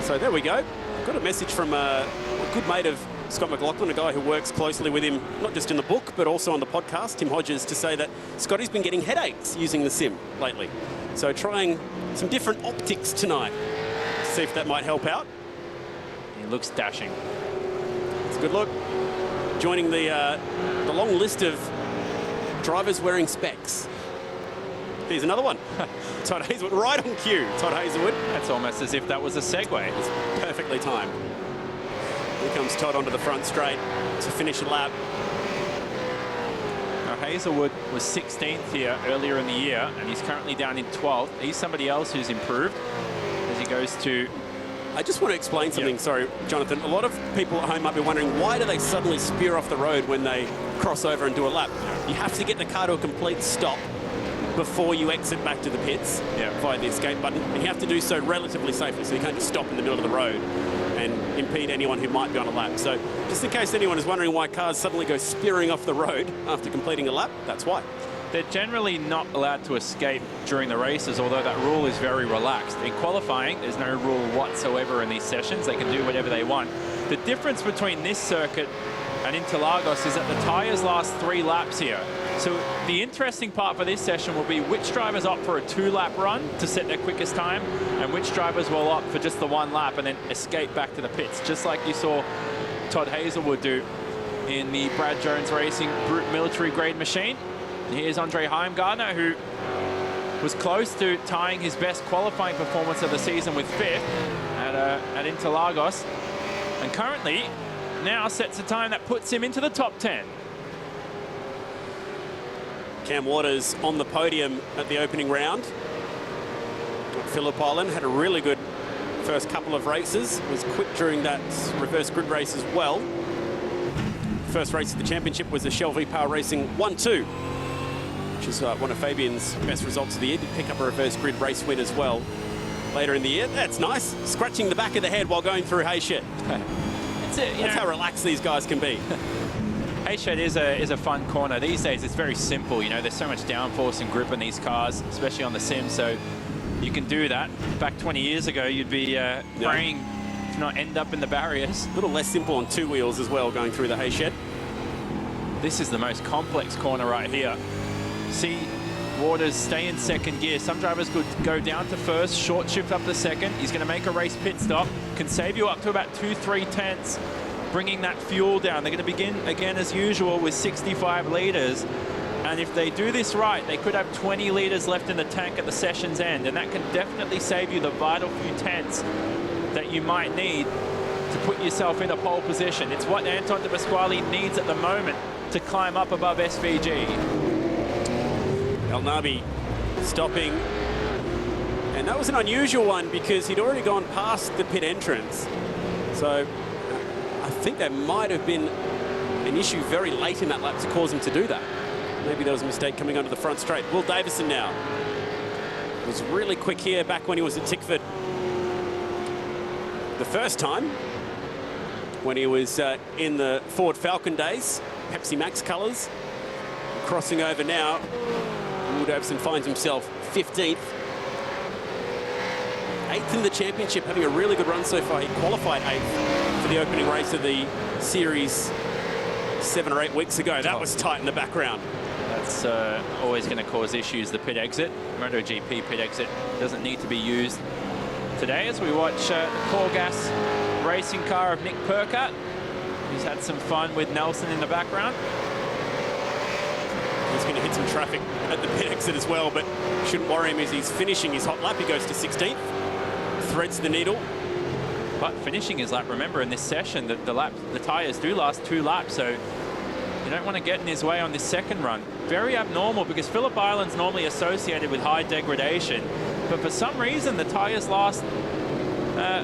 Speaker 1: So there we go. Got a message from a good mate of Scott McLaughlin, a guy who works closely with him, not just in the book, but also on the podcast, Tim Hodges, to say that Scotty's been getting headaches using the sim lately. So trying some different optics tonight to see if that might help out.
Speaker 2: He looks dashing.
Speaker 1: It's a good look. Joining the long list of drivers wearing specs. Here's another one. Todd Hazelwood, right on cue. Todd Hazelwood.
Speaker 2: That's almost as if that was a segue.
Speaker 1: It's perfectly timed. Here comes Todd onto the front straight to finish a lap.
Speaker 2: Now, Hazelwood was 16th here earlier in the year, and he's currently down in 12th. He's somebody else who's improved as he goes to...
Speaker 1: I just want to explain something, sorry, Jonathan. A lot of people at home might be wondering, why do they suddenly spear off the road when they cross over and do a lap? You have to get the car to a complete stop before you exit back to the pits via the escape button. And you have to do so relatively safely, so you can't just stop in the middle of the road and impede anyone who might be on a lap. So just in case anyone is wondering why cars suddenly go spearing off the road after completing a lap, that's why.
Speaker 2: They're generally not allowed to escape during the races, although that rule is very relaxed. In qualifying, there's no rule whatsoever in these sessions. They can do whatever they want. The difference between this circuit and Interlagos is that the tyres last 3 laps here. So the interesting part for this session will be which drivers opt for a 2-lap run to set their quickest time, and which drivers will opt for just the 1 lap and then escape back to the pits, just like you saw Todd Hazelwood do in the Brad Jones Racing Brute Military Grade machine. And here's Andre Heimgartner, who was close to tying his best qualifying performance of the season with 5th at Interlagos, and currently now sets a time that puts him into the top 10.
Speaker 1: Cam Waters on the podium at the opening round. Phillip Island had a really good first couple of races, was quick during that reverse grid race as well. First race of the championship was the Shell V-Power Racing 1-2, which is one of Fabian's best results of the year. Did pick up a reverse grid race win as well later in the year. That's nice. Scratching the back of the head while going through Hayshed. That's how relaxed these guys can be.
Speaker 2: Hayshed is a fun corner. These days it's very simple, you know, there's so much downforce and grip in these cars, especially on the sim, so you can do that. Back 20 years ago, you'd be praying to not end up in the barriers.
Speaker 1: A little less simple on 2 wheels as well, going through the Hayshed.
Speaker 2: This is the most complex corner right here. See Waters stay in second gear. Some drivers could go down to first, short shift up to second. He's going to make a race pit stop, can save you up to about 2-3 tenths, bringing that fuel down. They're going to begin again as usual with 65 litres. And if they do this right, they could have 20 litres left in the tank at the session's end, and that can definitely save you the vital few tenths that you might need to put yourself in a pole position. It's what Anton de Pasquale needs at the moment to climb up above SVG.
Speaker 1: Elnabi stopping, and that was an unusual one because he'd already gone past the pit entrance. So I think there might have been an issue very late in that lap to cause him to do that. Maybe there was a mistake coming onto the front straight. Will Davison now was really quick here back when he was at Tickford the first time, when he was in the Ford Falcon days, Pepsi Max colours. Crossing over now, Will Davison finds himself 15th. 8th in the championship, having a really good run so far. He qualified 8th for the opening race of the series 7 or 8 weeks ago. That was tight in the background.
Speaker 2: That's always going to cause issues, the pit exit. MotoGP pit exit doesn't need to be used today as we watch the Corgas racing car of Nick Percat, who's had some fun with Nelson in the background.
Speaker 1: He's going to hit some traffic at the pit exit as well, but shouldn't worry him as he's finishing his hot lap. He goes to 16th, threads the needle.
Speaker 2: But finishing his lap, remember in this session that the tyres do last 2 laps, so you don't want to get in his way on this second run. Very abnormal because Phillip Island's normally associated with high degradation, but for some reason the tyres last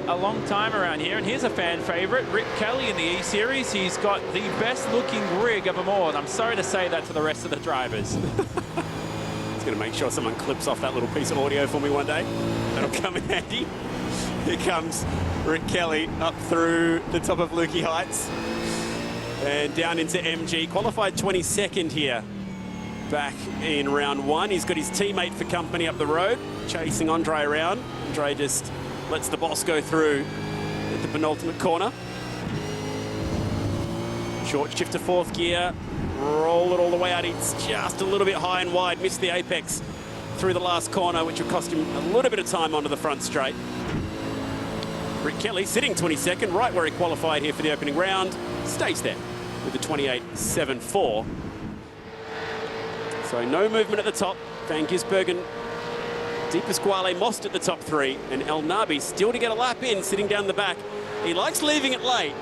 Speaker 2: a long time around here. And here's a fan favourite, Rick Kelly in the E-Series. He's got the best looking rig of them all, and I'm sorry to say that to the rest of the drivers.
Speaker 1: He's going to make sure someone clips off that little piece of audio for me one day. That'll come in handy. Here comes Rick Kelly up through the top of Lukey Heights and down into MG. Qualified 22nd here back in round 1. He's got his teammate for company up the road, chasing Andre around. Andre just lets the boss go through at the penultimate corner. Short shift to 4th gear, roll it all the way out. It's just a little bit high and wide, missed the apex through the last corner, which will cost him a little bit of time onto the front straight. Rick Kelly sitting 22nd, right where he qualified here for the opening round, stays there with the 28.74. So no movement at the top. Van Gisbergen, De Pasquale, Most at the top 3, and Elnabi still to get a lap in, sitting down the back. He likes leaving it late.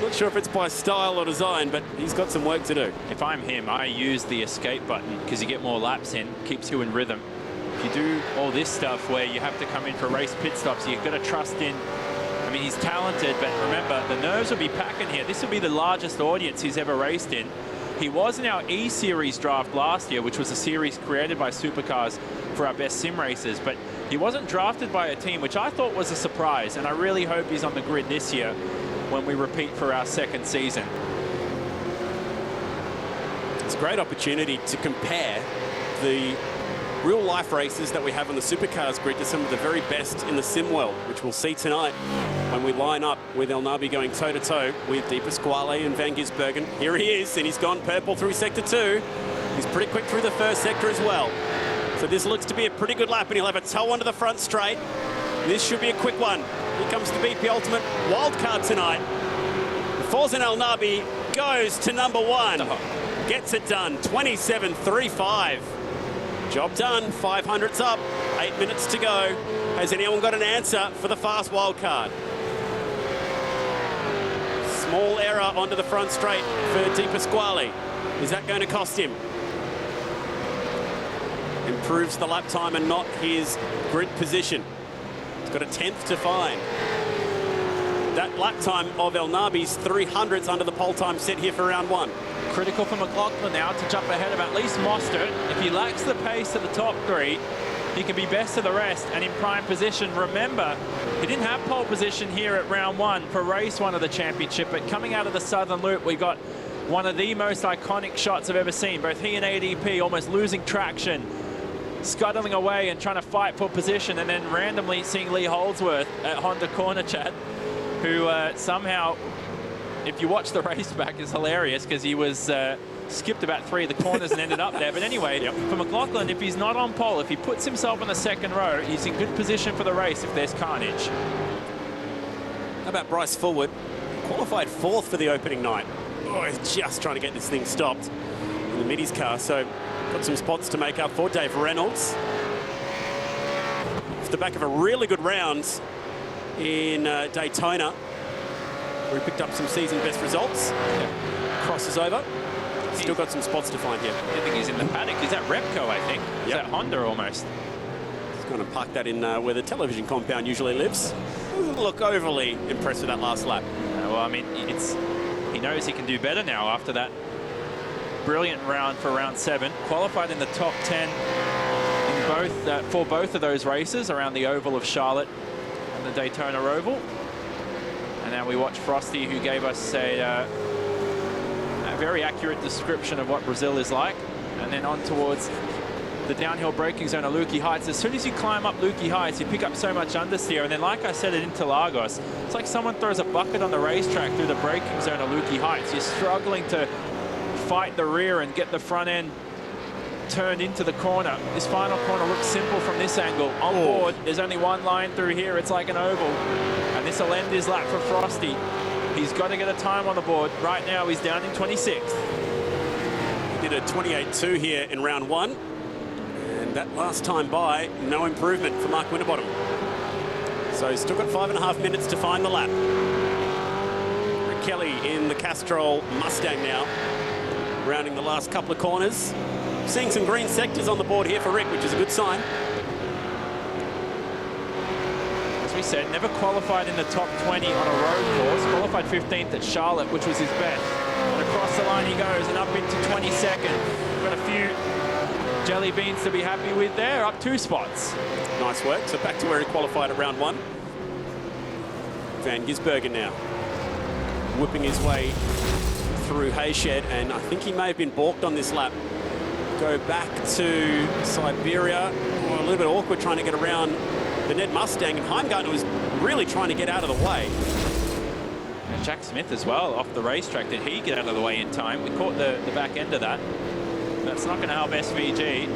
Speaker 1: Not sure if it's by style or design, but he's got some work to do.
Speaker 2: If I'm him, I use the escape button because you get more laps in, keeps you in rhythm. If you do all this stuff where you have to come in for race pit stops, you've got to trust in. I mean, he's talented, but remember, the nerves will be packing here. This will be the largest audience he's ever raced in. He was in our E-Series draft last year, which was a series created by Supercars for our best sim racers, but he wasn't drafted by a team, which I thought was a surprise, and I really hope he's on the grid this year when we repeat for our 2nd season.
Speaker 1: It's a great opportunity to compare the real-life races that we have on the Supercars grid to some of the very best in the sim world, which we'll see tonight when we line up with Elnabi going toe-to-toe with De Pasquale and Van Gisbergen. Here he is, and he's gone purple through sector 2. He's pretty quick through the first sector as well. So this looks to be a pretty good lap, and he'll have a toe onto the front straight. This should be a quick one. Here comes the BP Ultimate wildcard tonight. Forzan Elnabi goes to number one. Gets it done, 27.35. Job done, 500's up, 8 minutes to go. Has anyone got an answer for the fast wild card? Small error onto the front straight for Di Pasquale. Is that going to cost him? Improves the lap time and not his grid position. He's got a 10th to find. That lap time of El Nabi's 300s under the pole time set here for round one.
Speaker 2: Critical for McLaughlin now to jump ahead of at least Mostert. If he lacks the pace to the top three, he can be best of the rest and in prime position. Remember, he didn't have pole position here at round one for race one of the championship, but coming out of the Southern Loop, we got one of the most iconic shots I've ever seen. Both he and ADP almost losing traction, scuttling away and trying to fight for position, and then randomly seeing Lee Holdsworth at Honda Corner, Chad, who somehow, if you watch the race back, is hilarious because he was skipped about 3 of the corners and ended up there. But anyway, for McLaughlin, if he's not on pole, if he puts himself in the second row, he's in good position for the race if there's carnage.
Speaker 1: How about Bryce Fullwood? Qualified 4th for the opening night. Oh, he's just trying to get this thing stopped in the Middies car. So got some spots to make up for. Dave Reynolds, off the back of a really good round in Daytona, where he picked up some season best results. Crosses over. Still got some spots to find here.
Speaker 2: I think he's in the paddock. He's at Repco, I think. He's at Honda almost.
Speaker 1: He's going to park that in where the television compound usually lives. Doesn't look overly impressed with that last lap.
Speaker 2: Well, I mean, he knows he can do better now after that brilliant round for round 7. Qualified in the top 10 in both for both of those races around the oval of Charlotte and the Daytona Oval. And now we watch Frosty, who gave us a very accurate description of what Brazil is like. And then on towards the downhill braking zone of Lukey Heights. As soon as you climb up Lukey Heights, you pick up so much understeer. And then, like I said at Interlagos, it's like someone throws a bucket on the racetrack through the braking zone of Lukey Heights. You're struggling to fight the rear and get the front end turned into the corner. This final corner looks simple from this angle. On board, there's only one line through here. It's like an oval. And this will end his lap for Frosty. He's got to get a time on the board. Right now, he's down in 26th.
Speaker 1: He did a 28.2 here in round 1. And that last time by, no improvement for Mark Winterbottom. So he's still got 5.5 minutes to find the lap. Rick Kelly in the Castrol Mustang now, rounding the last couple of corners. Seeing some green sectors on the board here for Rick, which is a good sign.
Speaker 2: As we said, never qualified in the top 20 on a road course. Qualified 15th at Charlotte, which was his best. And across the line he goes and up into 22nd. Got a few jelly beans to be happy with there, up 2 spots.
Speaker 1: Nice work. So back to where he qualified at round 1. Van Gisbergen now whipping his way through Hayshed, and I think he may have been balked on this lap. Go back to Siberia. Oh, a little bit awkward trying to get around the Ned Mustang, and Heimgartner was really trying to get out of the way.
Speaker 2: And Jack Smith as well off the racetrack. Did he get out of the way in time? We caught the back end of that. That's not going to help SVG.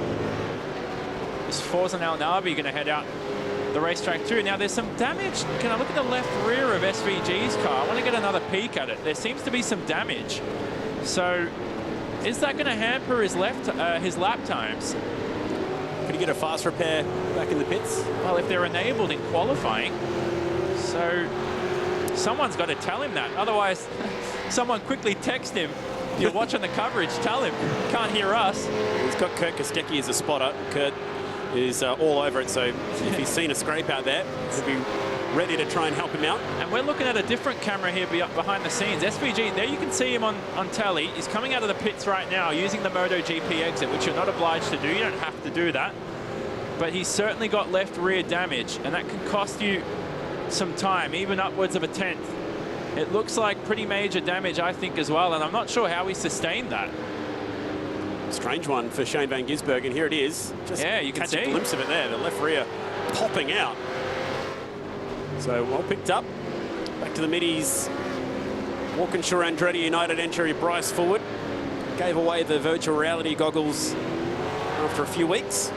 Speaker 2: Is Forzan El Nabi going to head out the racetrack too? Now there's some damage. Can I look at the left rear of SVG's car? I want to get another peek at it. There seems to be some damage. So is that going to hamper his lap times?
Speaker 1: Could he get a fast repair back in the pits?
Speaker 2: Well, if they're enabled in qualifying, so someone's got to tell him that. Otherwise, someone quickly text him. If you're watching the coverage, tell him. Can't hear us.
Speaker 1: He's got Kurt Kostecki as a spotter. Kurt is all over it, so if he's seen a scrape out there, he'll be ready to try and help him out.
Speaker 2: And we're looking at a different camera here behind the scenes. SVG, there you can see him on telly. He's coming out of the pits right now using the MotoGP exit, which you're not obliged to do. You don't have to do that. But he's certainly got left rear damage, and that can cost you some time, even upwards of a 10th. It looks like pretty major damage, I think, as well, and I'm not sure how he sustained that.
Speaker 1: Strange one for Shane Van Gisbergen. Here it is. Just
Speaker 2: yeah, you can see
Speaker 1: a glimpse of it there. The left rear popping out. So well picked up. Back to the middies. Walkinshaw Andretti United entry Bryce Fullwood. Gave away the virtual reality goggles after a few weeks.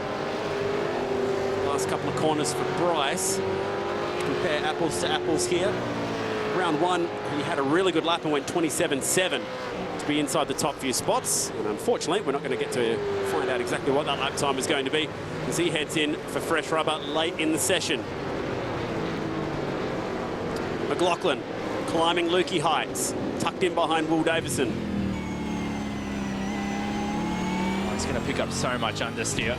Speaker 1: Last couple of corners for Bryce. Compare apples to apples here. Round 1, he had a really good lap and went 27.7. to be inside the top few spots. And unfortunately, we're not going to get to find out exactly what that lap time is going to be as he heads in for fresh rubber late in the session. McLaughlin climbing Lukey Heights, tucked in behind Will Davison.
Speaker 2: Oh, he's going to pick up so much understeer.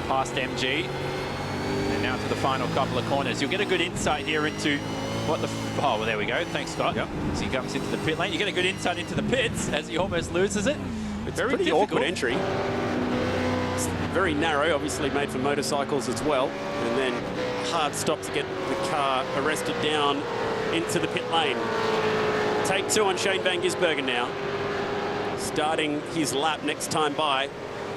Speaker 2: Past MG. And now to the final couple of corners. You'll get a good insight here into what the... Oh, well, there we go. Thanks, Scott.
Speaker 1: Yep.
Speaker 2: As he comes into the pit lane, you get a good insight into the pits as he almost loses it.
Speaker 1: It's
Speaker 2: very
Speaker 1: a pretty
Speaker 2: difficult.
Speaker 1: awkward entry. It's very narrow, obviously made for motorcycles as well. And then hard stop to get the car arrested down into the pit lane. Take 2 on Shane Van Gisbergen now. Starting his lap next time by.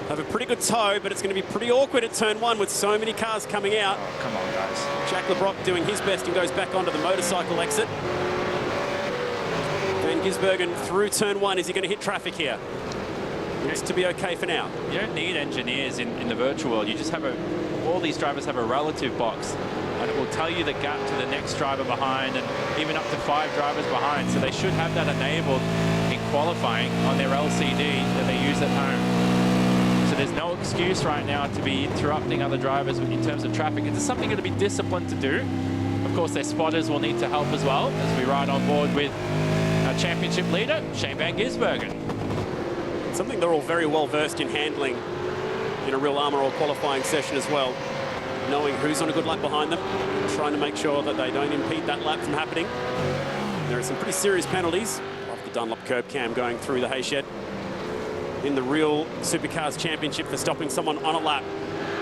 Speaker 1: Have a pretty good toe, but it's going to be pretty awkward at turn 1 with so many cars coming out.
Speaker 2: Oh, come on, guys.
Speaker 1: Jack LeBrock doing his best and goes back onto the motorcycle exit. Van Gisbergen through turn 1. Is he going to hit traffic here? Looks to be okay for now.
Speaker 2: You don't need engineers in the virtual world. You just have all these drivers have a relative box, and it will tell you the gap to the next driver behind, and even up to 5 drivers behind. So they should have that enabled in qualifying on their LCD that they use at home. So there's no excuse right now to be interrupting other drivers in terms of traffic. It's something going to be disciplined to do. Of course, their spotters will need to help as well as we ride on board with our championship leader, Shane Van Gisbergen.
Speaker 1: Something they're all very well versed in handling in a real Armour All qualifying session as well. Knowing who's on a good lap behind them, trying to make sure that they don't impede that lap from happening. There are some pretty serious penalties. Love the Dunlop curb cam going through the hay shed. In the real Supercars Championship for stopping someone on a lap.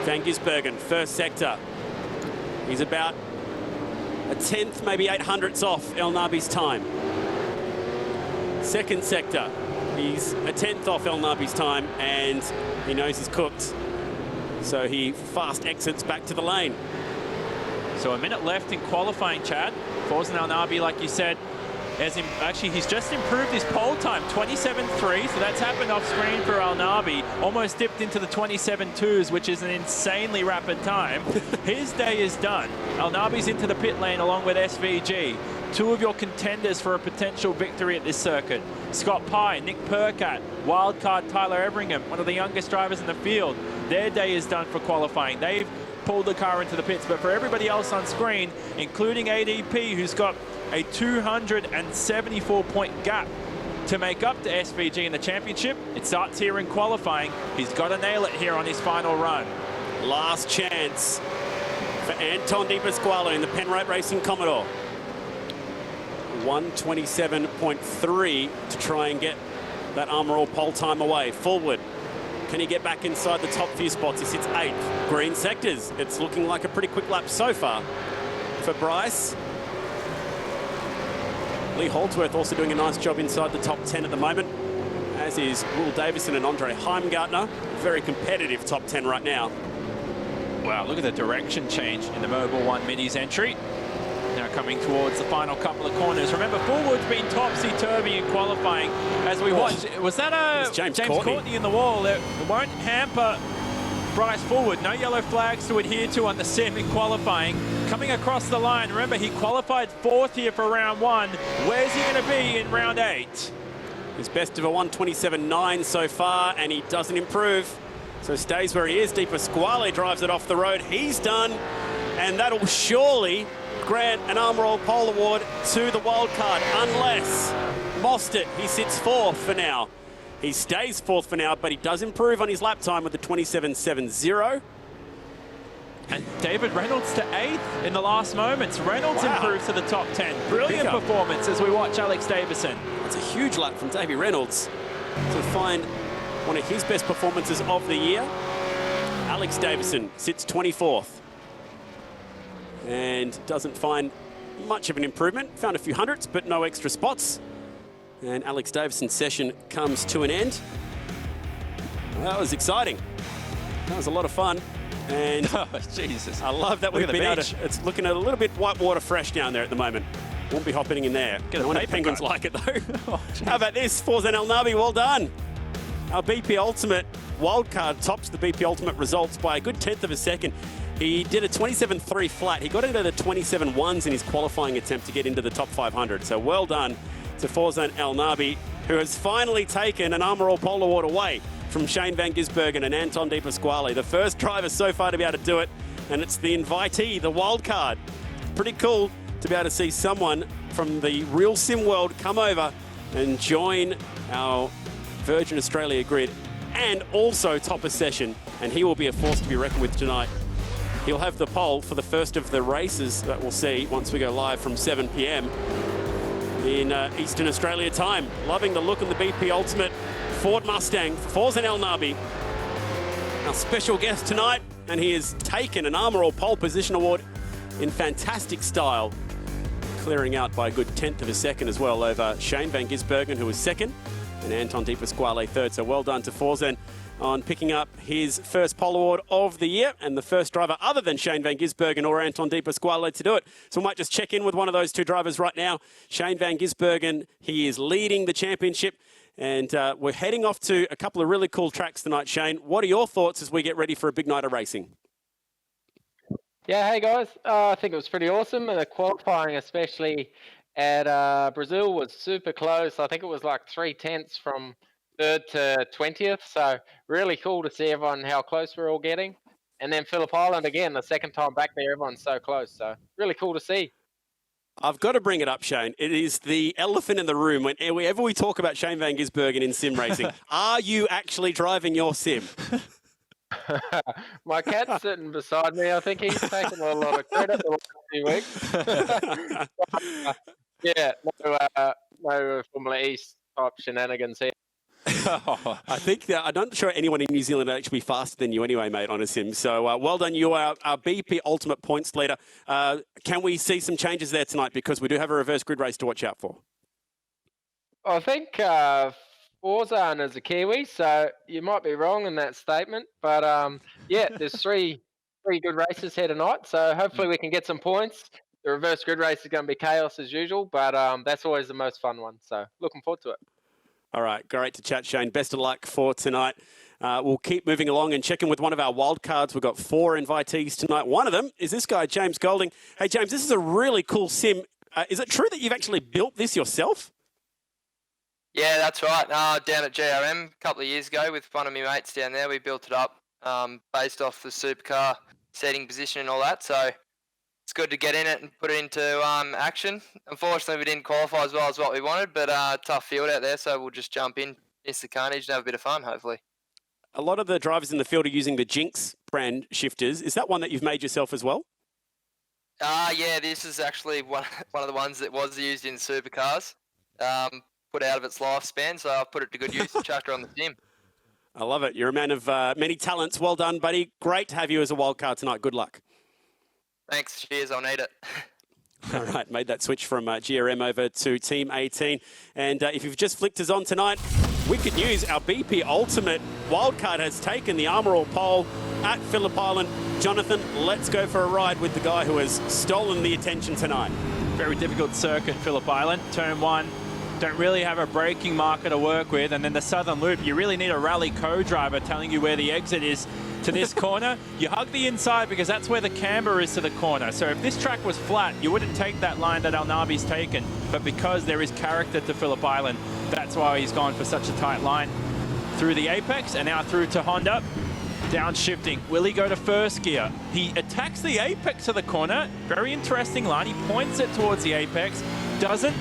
Speaker 1: Van Gisbergen, first sector. He's about a 10th, maybe 800ths off El Nabi's time. Second sector, he's a 10th off El Nabi's time, and he knows he's cooked. So he fast exits back to the lane.
Speaker 2: So a minute left in qualifying, Chad. Fawzan El Nabi, like you said, actually, he's just improved his pole time, 27.3, so that's happened off screen for El Nabi. Almost dipped into the 27.2s, which is an insanely rapid time. His day is done. El Nabi's into the pit lane along with SVG. 2 of your contenders for a potential victory at this circuit. Scott Pye, Nick Percat, wildcard Tyler Everingham, one of the youngest drivers in the field. Their day is done for qualifying. They've pulled the car into the pits, but for everybody else on screen, including ADP, who's got a 274-point gap to make up to SVG in the championship. It starts here in qualifying. He's got to nail it here on his final run.
Speaker 1: Last chance for Anton De Pasquale in the Penrite Racing Commodore. 127.3 to try and get that Armour All pole time away. Forward. Can he get back inside the top few spots? He sits 8th. Green sectors. It's looking like a pretty quick lap so far for Bryce. Lee Holdsworth also doing a nice job inside the top 10 at the moment, as is Will Davison and Andre Heimgartner. Very competitive top 10 right now.
Speaker 2: Wow, look at the direction change in the Mobil 1 Minis entry. Now coming towards the final couple of corners. Remember, Fullwood's been topsy-turvy in qualifying as we watch. Was that a
Speaker 1: James
Speaker 2: Courtney in the wall? It won't hamper Bryce Fullwood. No yellow flags to adhere to on the sim in qualifying. Coming across the line. Remember, he qualified 4th here for round 1. Where's he going to be in round 8?
Speaker 1: His best of a 127.9 so far, and he doesn't improve. So stays where he is. De Pasquale drives it off the road. He's done, and that'll surely grant an Armour All pole award to the wild card, unless Mostert, he sits 4th for now. He stays 4th for now, but he does improve on his lap time with the 27.70.
Speaker 2: And David Reynolds to 8th in the last moments. Reynolds improves to the top 10. Brilliant performance as we watch Alex Davison.
Speaker 1: That's a huge lap from Davey Reynolds to find one of his best performances of the year. Alex Davison sits 24th and doesn't find much of an improvement. Found a few hundredths, but no extra spots. And Alex Davison's session comes to an end. Well, that was exciting. That was a lot of fun. And
Speaker 2: Oh, Jesus.
Speaker 1: I love that
Speaker 2: Look
Speaker 1: we've
Speaker 2: at the
Speaker 1: been able
Speaker 2: beach.
Speaker 1: to, it's looking a little bit whitewater fresh down there at the moment. Won't be hopping in there.
Speaker 2: Get a
Speaker 1: No wonder
Speaker 2: paper
Speaker 1: Penguins
Speaker 2: cut.
Speaker 1: like it though.
Speaker 2: Oh,
Speaker 1: How about this? Fawzan El Nabi, well done. Our BP Ultimate wildcard tops the BP Ultimate results by a good 10th of a second. He did a 27.3 flat. He got into the 27.1s in his qualifying attempt to get into the top 500. So well done to Fawzan El Nabi. who has finally taken an Armour All Pole Award away from Shane Van Gisbergen and Anton De Pasquale. The first driver so far to be able to do it, and it's the invitee, the wild card. Pretty cool to be able to see someone from the real sim world come over and join our Virgin Australia grid and also top a session, and he will be a force to be reckoned with tonight. He'll have the pole for the first of the races that we'll see once we go live from 7 p.m. in Eastern Australia time. Loving the look of the BP Ultimate Ford Mustang, Forzen El Nabi, our special guest tonight, and he has taken an Armour All Pole Position Award in fantastic style, clearing out by a good 1/10 of a second as well over Shane Van Gisbergen, who was second, and Anton De Pasquale third. So well done to Forzen on picking up his first pole award of the year, and the first driver other than Shane Van Gisbergen or Anton De Pasquale to do it. So we might just check in with one of those two drivers right now. Shane Van Gisbergen, he is leading the championship, and we're heading off to a couple of really cool tracks tonight. Shane, what are your thoughts as we get ready for a big night of racing?
Speaker 6: Yeah, hey guys. I think it was pretty awesome. And the qualifying, especially at Brazil, was super close. I think it was like 3/10 from 3rd to 20th. So really cool to see everyone, how close we're all getting. And then Phillip Island again, the second time back there, everyone's so close. So really cool to see.
Speaker 1: I've got to bring it up, Shane. It is the elephant in the room whenever we talk about Shane Van Gisbergen in sim racing. Are you actually driving your sim?
Speaker 6: My cat's sitting beside me. I think he's taken a lot of credit the last few weeks. Yeah, no Formula E type shenanigans here.
Speaker 1: I think that I'm not sure anyone in New Zealand would actually be faster than you anyway, mate, on a sim. So well done. You are our BP Ultimate Points leader. Can we see some changes there tonight? Because we do have a reverse grid race to watch out for.
Speaker 6: I think Warzone is a Kiwi, so you might be wrong in that statement. But yeah, there's three good races here tonight, so hopefully we can get some points. The reverse grid race is going to be chaos as usual, but that's always the most fun one. So looking forward to it.
Speaker 1: All right, great to chat, Shane. Best of luck for tonight. We'll keep moving along and checking with one of our wild cards. We've got 4 invitees tonight. One of them is this guy, James Golding. Hey, James, this is a really cool sim. Is it true that you've actually built this yourself?
Speaker 7: Yeah, that's right. Down at GRM a couple of years ago with one of my mates down there, we built it up based off the supercar setting position and all that. So it's good to get in it and put it into action. Unfortunately, we didn't qualify as well as what we wanted, but tough field out there, so we'll just jump in, miss the carnage, and have a bit of fun, hopefully.
Speaker 1: A lot of the drivers in the field are using the Jinx brand shifters. Is that one that you've made yourself as well?
Speaker 7: Yeah, this is actually one of the ones that was used in supercars. Put out of its lifespan, so I've put it to good use and chucked her on the sim.
Speaker 1: I love it. You're a man of many talents. Well done, buddy. Great to have you as a wild card tonight. Good luck.
Speaker 7: Thanks. Cheers. I'll need it.
Speaker 1: All right, made that switch from GRM over to Team 18. And if you've just flicked us on tonight, wicked news. Our BP Ultimate wildcard has taken the Armour All Pole at Phillip Island. Jonathan, let's go for a ride with the guy who has stolen the attention tonight.
Speaker 2: Very difficult circuit, Phillip Island. Turn 1. Don't really have a braking marker to work with, and then the Southern Loop, you really need a rally co-driver telling you where the exit is to this corner. You hug the inside because that's where the camber is to the corner. So if this track was flat, you wouldn't take that line that El Nabi's taken, but because there is character to Phillip Island, that's why he's gone for such a tight line. Through the apex and now through to Honda. Downshifting. Will he go to first gear? He attacks the apex of the corner. Very interesting line. He points it towards the apex. Doesn't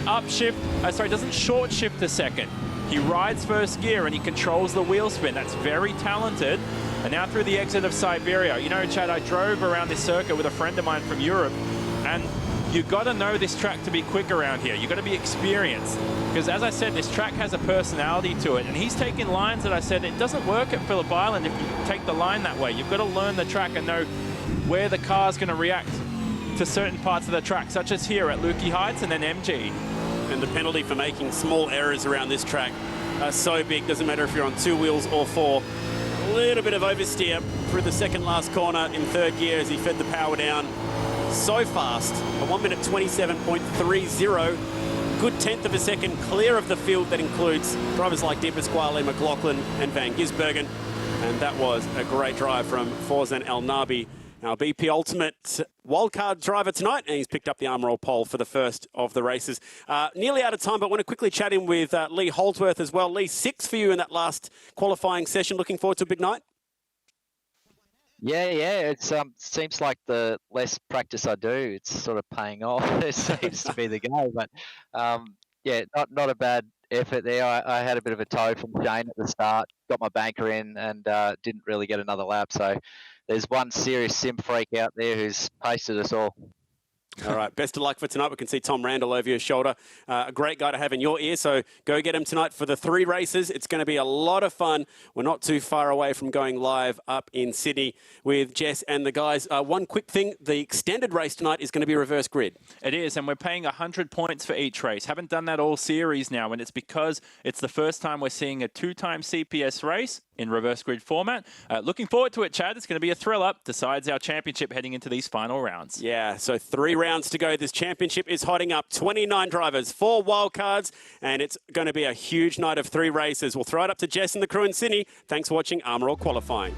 Speaker 2: short shift a second. He rides first gear and he controls the wheel spin. That's very talented. And now through the exit of Siberia. You know, Chad, I drove around this circuit with a friend of mine from Europe, and you've got to know this track to be quick around here. You've got to be experienced. Because as I said, this track has a personality to it. And he's taking lines that I said, it doesn't work at Phillip Island if you take the line that way. You've got to learn the track and know where the car's going to react to certain parts of the track, such as here at Lukey Heights and then MG.
Speaker 1: And the penalty for making small errors around this track are so big. Doesn't matter if you're on 2 wheels or 4. A little bit of oversteer through the second last corner in third gear as he fed the power down so fast. A 1 minute 27.30. Good 1/10 of a second clear of the field that includes drivers like De Pasquale, McLaughlin and Van Gisbergen. And that was a great drive from Forzen El Nabi. Our BP Ultimate wildcard driver tonight, and he's picked up the Armour All pole for the first of the races. Nearly out of time, but want to quickly chat in with Lee Holdsworth as well. Lee, 6 for you in that last qualifying session. Looking forward to a big night?
Speaker 8: Yeah. It seems like the less practice I do, it's sort of paying off. It seems to be the go. But yeah, not a bad effort there. I had a bit of a tow from Shane at the start, got my banker in, and didn't really get another lap. So there's one serious sim freak out there who's pasted us all.
Speaker 1: All right, best of luck for tonight. We can see Tom Randall over your shoulder. A great guy to have in your ear, so go get him tonight for the 3 races. It's going to be a lot of fun. We're not too far away from going live up in Sydney with Jess and the guys. One quick thing, the extended race tonight is going to be reverse grid.
Speaker 2: It is, and we're paying 100 points for each race. Haven't done that all series now, and it's because it's the first time we're seeing a 2-time CPS race in reverse grid format. Looking forward to it, Chad. It's going to be a thrill-up. Decides our championship heading into these final rounds.
Speaker 1: Yeah, so 3 rounds to go. This championship is hotting up. 29 drivers, 4 wildcards, and it's going to be a huge night of 3 races. We'll throw it up to Jess and the crew in Sydney. Thanks for watching Armour All Qualifying.